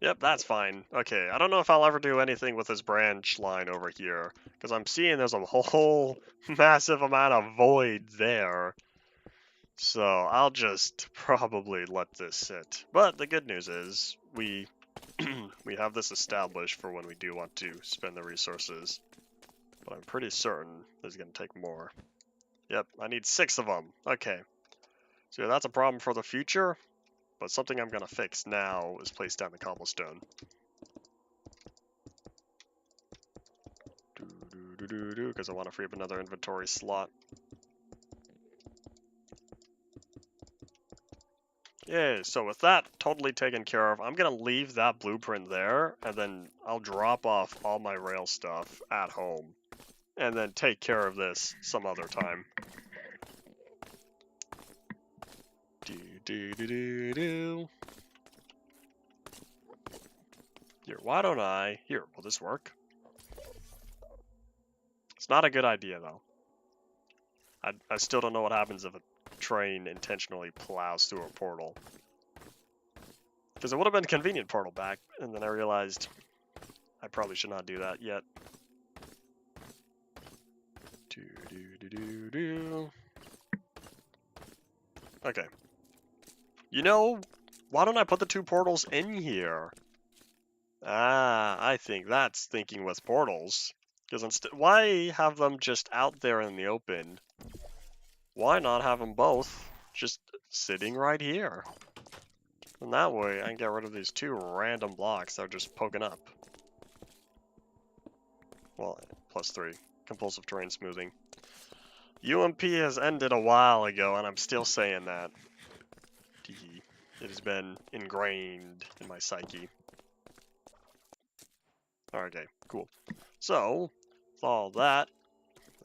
Yep, that's fine. Okay, I don't know if I'll ever do anything with this branch line over here, because I'm seeing there's a whole massive amount of void there. So I'll just probably let this sit. But the good news is, we we have this established for when we do want to spend the resources. But I'm pretty certain this is going to take more. Yep, I need 6 of them. Okay. So yeah, that's a problem for the future. But something I'm going to fix now is place down the cobblestone. Because I want to free up another inventory slot. Yay, so with that totally taken care of, I'm going to leave that blueprint there, and then I'll drop off all my rail stuff at home. And then take care of this some other time. Here, why don't I... Here, will this work? It's not a good idea, though. I still don't know what happens if a train intentionally plows through a portal. Because it would have been a convenient portal back, and then I realized I probably should not do that yet. Okay. You know, why don't I put the 2 portals in here? Ah, I think that's thinking with portals. Because why have them just out there in the open? Why not have them both just sitting right here? And that way I can get rid of these 2 random blocks that are just poking up. Well, +3. Compulsive terrain smoothing. UMP has ended a while ago, and I'm still saying that. It has been ingrained in my psyche. Okay, cool. So, with all that,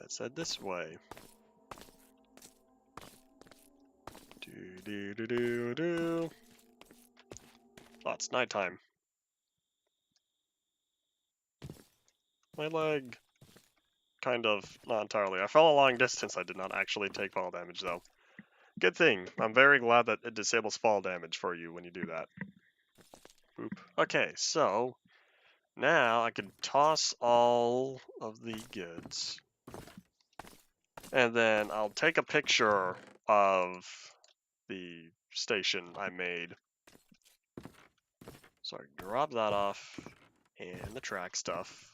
let's head this way. Oh, it's nighttime. My leg. Kind of, not entirely. I fell a long distance. I did not actually take fall damage, though. Good thing. I'm very glad that it disables fall damage for you when you do that. Boop. Okay, so now I can toss all of the goods. And then I'll take a picture of the station I made. So I drop that off and the track stuff.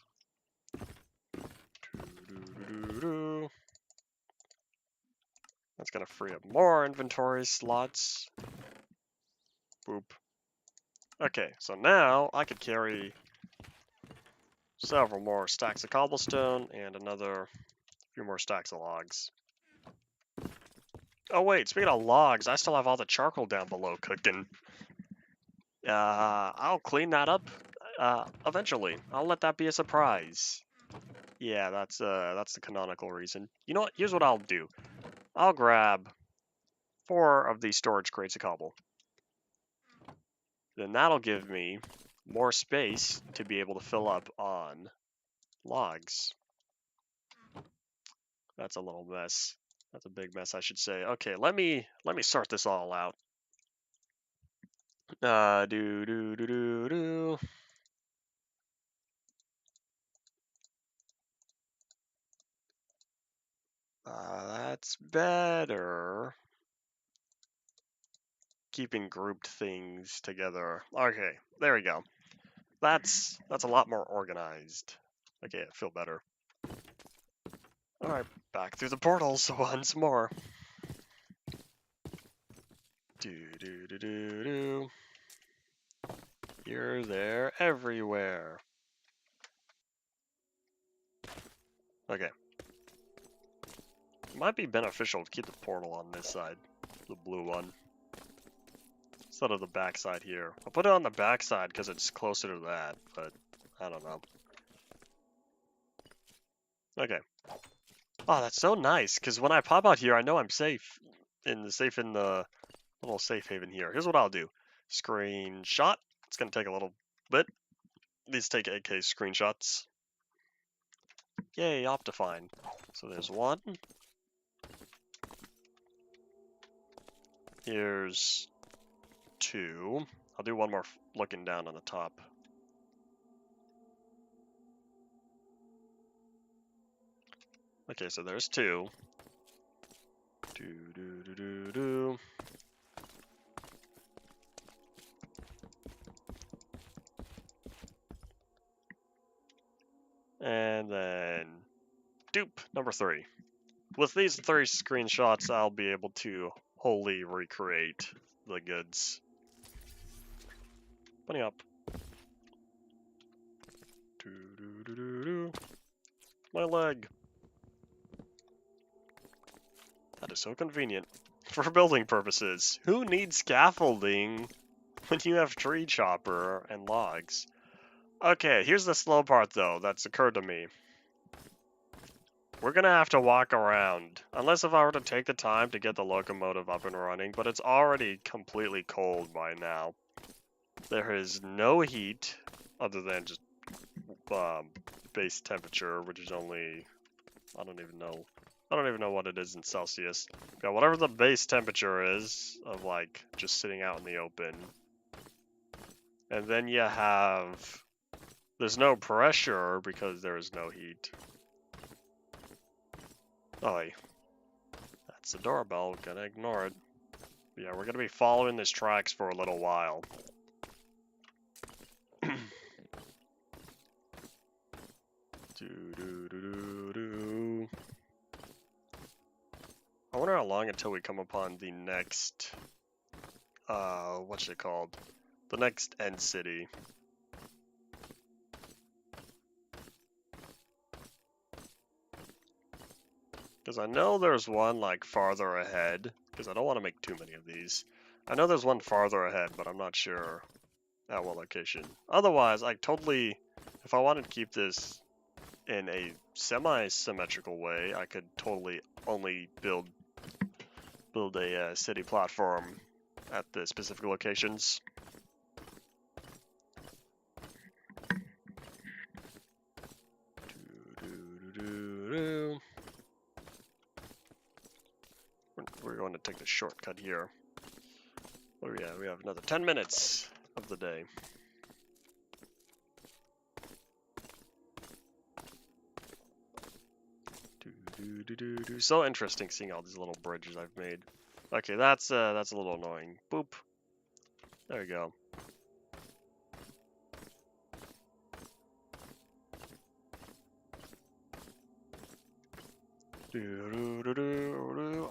That's gonna free up more inventory slots. Boop. Okay, so now I could carry several more stacks of cobblestone and another few more stacks of logs. Oh wait, speaking of logs, I still have all the charcoal down below cooking. I'll clean that up eventually. I'll let that be a surprise. Yeah, that's the canonical reason. You know what? Here's what I'll do. I'll grab 4 of these storage crates of cobble. Then that'll give me more space to be able to fill up on logs. That's a little mess. That's a big mess, I should say. Okay, let me sort this all out. That's better. Keeping grouped things together. Okay, there we go. That's a lot more organized. Okay, I feel better. Alright, back through the portals once more. Here, there, everywhere. Okay. It might be beneficial to keep the portal on this side, the blue one, instead of the back side here. I'll put it on the back side because it's closer to that, but I don't know. Okay. Oh, that's so nice, because when I pop out here, I know I'm safe in the little safe haven here. Here's what I'll do. Screenshot. It's going to take a little bit. These take AK screenshots. Yay, Optifine. So there's 1. Here's 2. I'll do 1 more looking down on the top. Okay, so there's 2. And then dupe number 3. With these 3 screenshots, I'll be able to wholly recreate the goods. Bunny up. My leg. That is so convenient. For building purposes. Who needs scaffolding when you have tree chopper and logs? Okay, here's the slow part though that's occurred to me. We're gonna have to walk around. Unless if I were to take the time to get the locomotive up and running, but it's already completely cold by now. There is no heat other than just base temperature, which is only, I don't even know what it is in Celsius. Yeah, whatever the base temperature is of like just sitting out in the open. And then you have... There's no pressure because there is no heat. Oh, that's the doorbell. Gonna ignore it. Yeah, we're gonna be following these tracks for a little while. I wonder how long until we come upon the next, what's it called? The next end city. Because I know there's one, like, farther ahead, because I don't want to make too many of these. I know there's one farther ahead, but I'm not sure at what location. Otherwise, I totally, if I wanted to keep this in a semi-symmetrical way, I could totally only build a city platform at the specific locations. We're going to take the shortcut here. Oh yeah, we have another 10 minutes of the day. So interesting seeing all these little bridges I've made. Okay, that's a little annoying. Boop. There we go.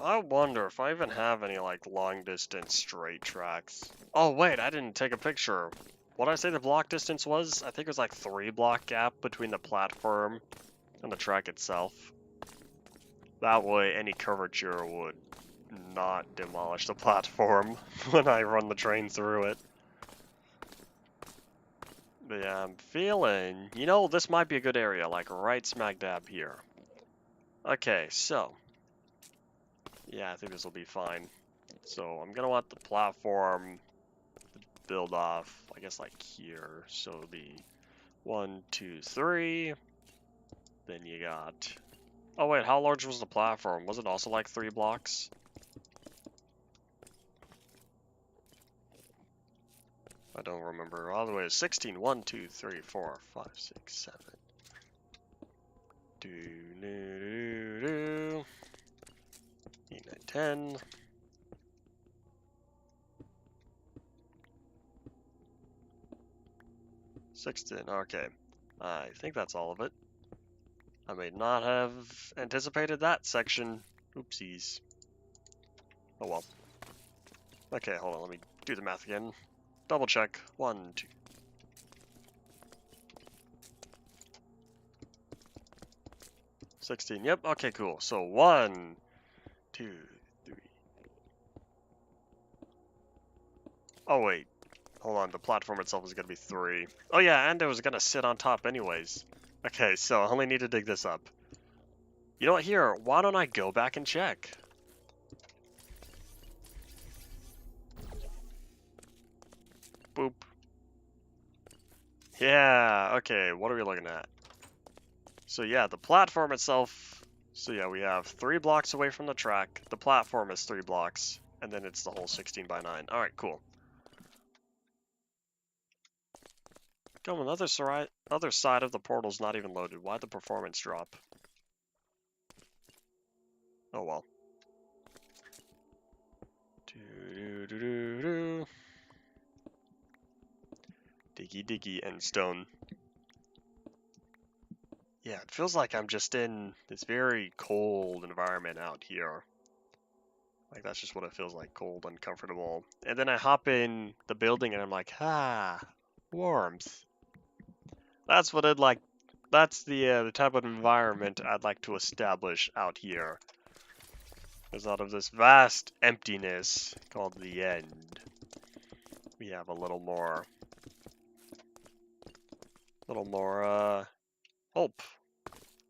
I wonder if I even have any like long distance straight tracks. Oh wait, I didn't take a picture. What did I say the block distance was? I think it was like 3 block gap between the platform and the track itself. That way any curvature would not demolish the platform when I run the train through it. But yeah, I'm feeling, you know, this might be a good area, like right smack dab here. Okay, so, yeah, I think this will be fine. So I'm gonna want the platform to build off, I guess, like here. So it'll be 1, 2, 3. Then you got, oh wait, how large was the platform? Was it also like 3 blocks? I don't remember. All the way to 16. 1, 2, 3, 4, 5, 6, 7. 8, 9, 10. Okay. I think that's all of it. I may not have anticipated that section. Oopsies. Oh well. Okay, hold on. Let me do the math again. Double check. 1, 2. 16. Yep. Okay, cool. So 1, 2, 3. Oh wait. Hold on. The platform itself is gonna be 3. Oh yeah, and it was gonna sit on top anyways. Okay, so I only need to dig this up. You know what? Here, why don't I go back and check? Boop. Yeah, okay, what are we looking at? So yeah, the platform itself, so yeah, we have 3 blocks away from the track. The platform is 3 blocks, and then it's the whole 16 by 9. Alright, cool. Come on, other side of the portal's not even loaded. Why'd the performance drop? Oh well. Diggy diggy and stone. Yeah, it feels like I'm just in this very cold environment out here. Like, that's just what it feels like, cold, uncomfortable. And then I hop in the building and I'm like, warmth. That's what I'd like, that's the type of environment I'd like to establish out here. Because out of this vast emptiness called the end, we have a little more hope.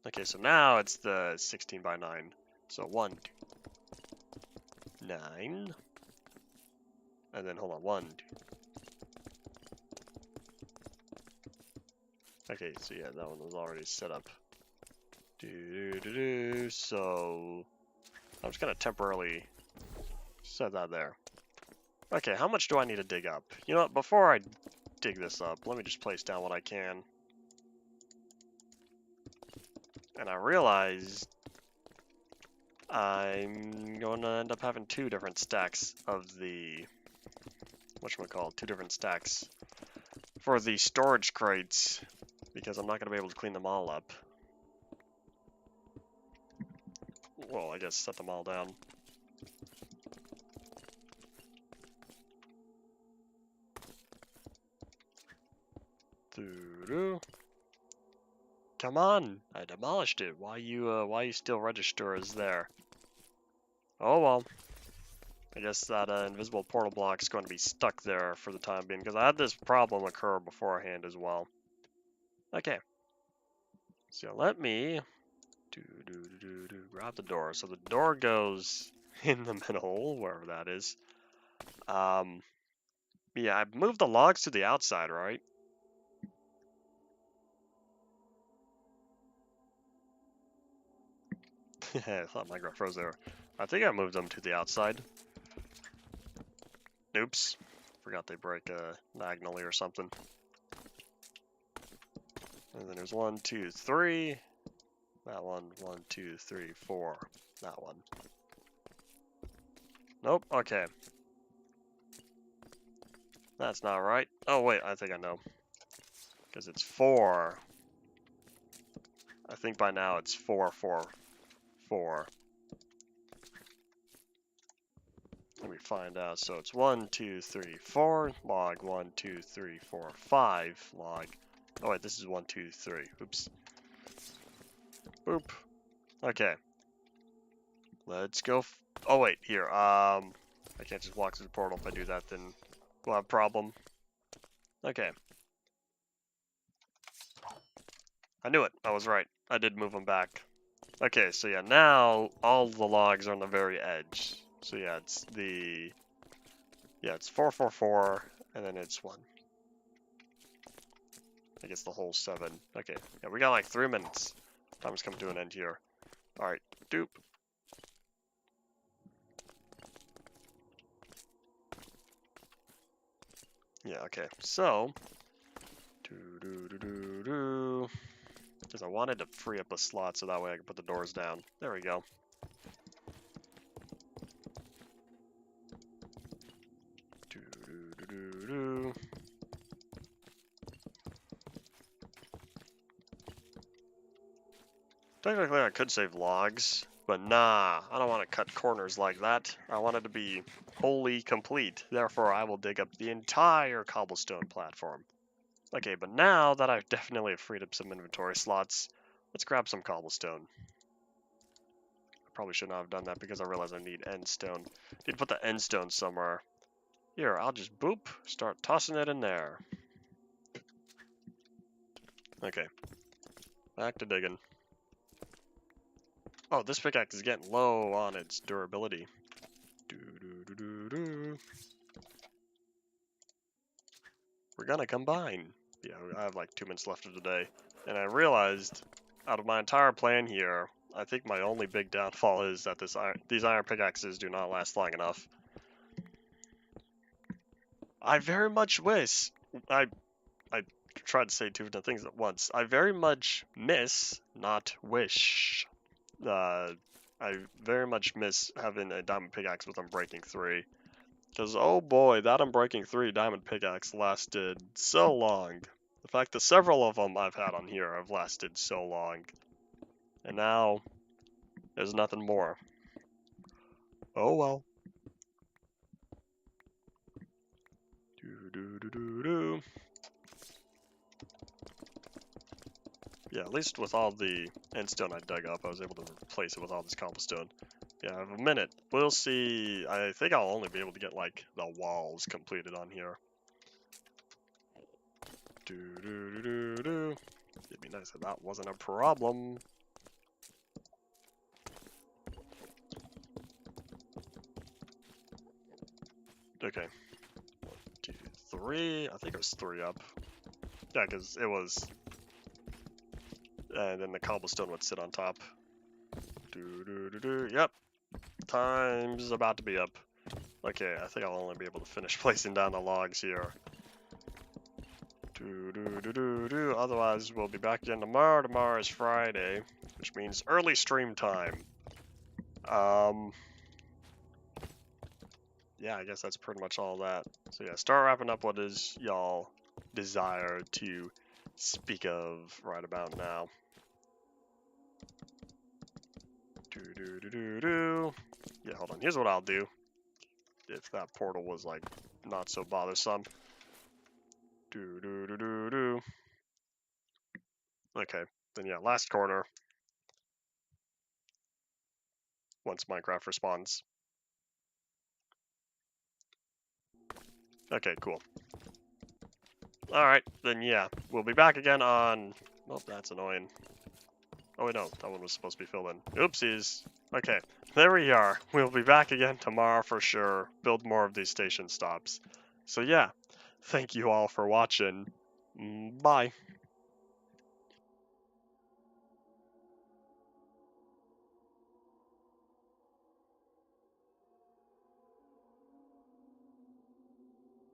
Okay, so now it's the 16 by 9. So 1, 2, 9. And then hold on, 1, 2. Okay, so yeah, that one was already set up. So I'm just gonna temporarily set that there. Okay, how much do I need to dig up? You know what, before I dig this up. Let me just place down what I can. And I realized I'm going to end up having two different stacks of the, whatchamacallit, two different stacks for the storage crates, because I'm not going to be able to clean them all up. Well, I guess set them all down. Doo-doo. Come on! I demolished it. Why you still register as there? Oh well. I guess that invisible portal block is going to be stuck there for the time being, because I had this problem occur beforehand as well. Okay. So let me grab the door. So the door goes in the middle, wherever that is. Yeah, I moved the logs to the outside, right? I thought Minecraft froze there. I think I moved them to the outside. Oops. Forgot they break diagonally or something. And then there's 1, 2, 3. That one. 1, 2, 3, 4. That one. Nope. Okay. That's not right. Oh, wait. I think I know. Because it's 4. I think by now it's 4, 4, 4. Let me find out. So it's 1, 2, 3, 4. Log 1, 2, 3, 4, 5. Log. Oh, wait. This is 1, 2, 3. Oops. Boop. Okay. Let's go. Oh, wait. Here. I can't just walk through the portal. If I do that, then we'll have a problem. Okay. I knew it. I was right. I did move them back. Okay, so yeah, now all the logs are on the very edge. So yeah, it's the... Yeah, it's 4, 4, 4, and then it's 1. I guess the whole 7. Okay, yeah, we got like 3 minutes. Time's coming to an end here. Alright, doop. Yeah, okay, so... Because I wanted to free up a slot so that way I can put the doors down. There we go. Technically I could save logs, but nah, I don't want to cut corners like that. I want it to be wholly complete. Therefore I will dig up the entire cobblestone platform. Okay, but now that I've definitely freed up some inventory slots, let's grab some cobblestone. I probably should not have done that because I realized I need end stone. Need to put the end stone somewhere. Here, I'll just boop, start tossing it in there. Okay, back to digging. Oh, this pickaxe is getting low on its durability. We're gonna combine. Yeah, I have like 2 minutes left of the day. And I realized, out of my entire plan here, I think my only big downfall is that these iron pickaxes do not last long enough. I very much wish... I tried to say 2 different things at once. I very much miss, not wish. I very much miss having a diamond pickaxe with Unbreaking 3. Because, oh boy, that Unbreaking 3 diamond pickaxe lasted so long. The fact that several of them I've had on here have lasted so long. And now, there's nothing more. Oh well. Yeah, at least with all the endstone I dug up, I was able to replace it with all this cobblestone. Yeah, I have a minute. We'll see. I think I'll only be able to get, like, the walls completed on here. It'd be nice if that wasn't a problem. Okay. 1, 2, 3. I think it was 3 up. Yeah, because it was... And then the cobblestone would sit on top. Yep. Time's about to be up. Okay, I think I'll only be able to finish placing down the logs here. Otherwise, we'll be back again tomorrow. Tomorrow is Friday, which means early stream time. Yeah, I guess that's pretty much all that. So yeah, start wrapping up what is y'all desire to speak of right about now. Yeah, hold on. Here's what I'll do. If that portal was like not so bothersome. Okay, then yeah, last corner. Once Minecraft responds. Okay, cool. Alright, then yeah, we'll be back again on... Oh, that's annoying. Oh wait, no, that one was supposed to be filled in. Oopsies. Okay, there we are. We'll be back again tomorrow for sure. Build more of these station stops. So yeah, thank you all for watching. Bye.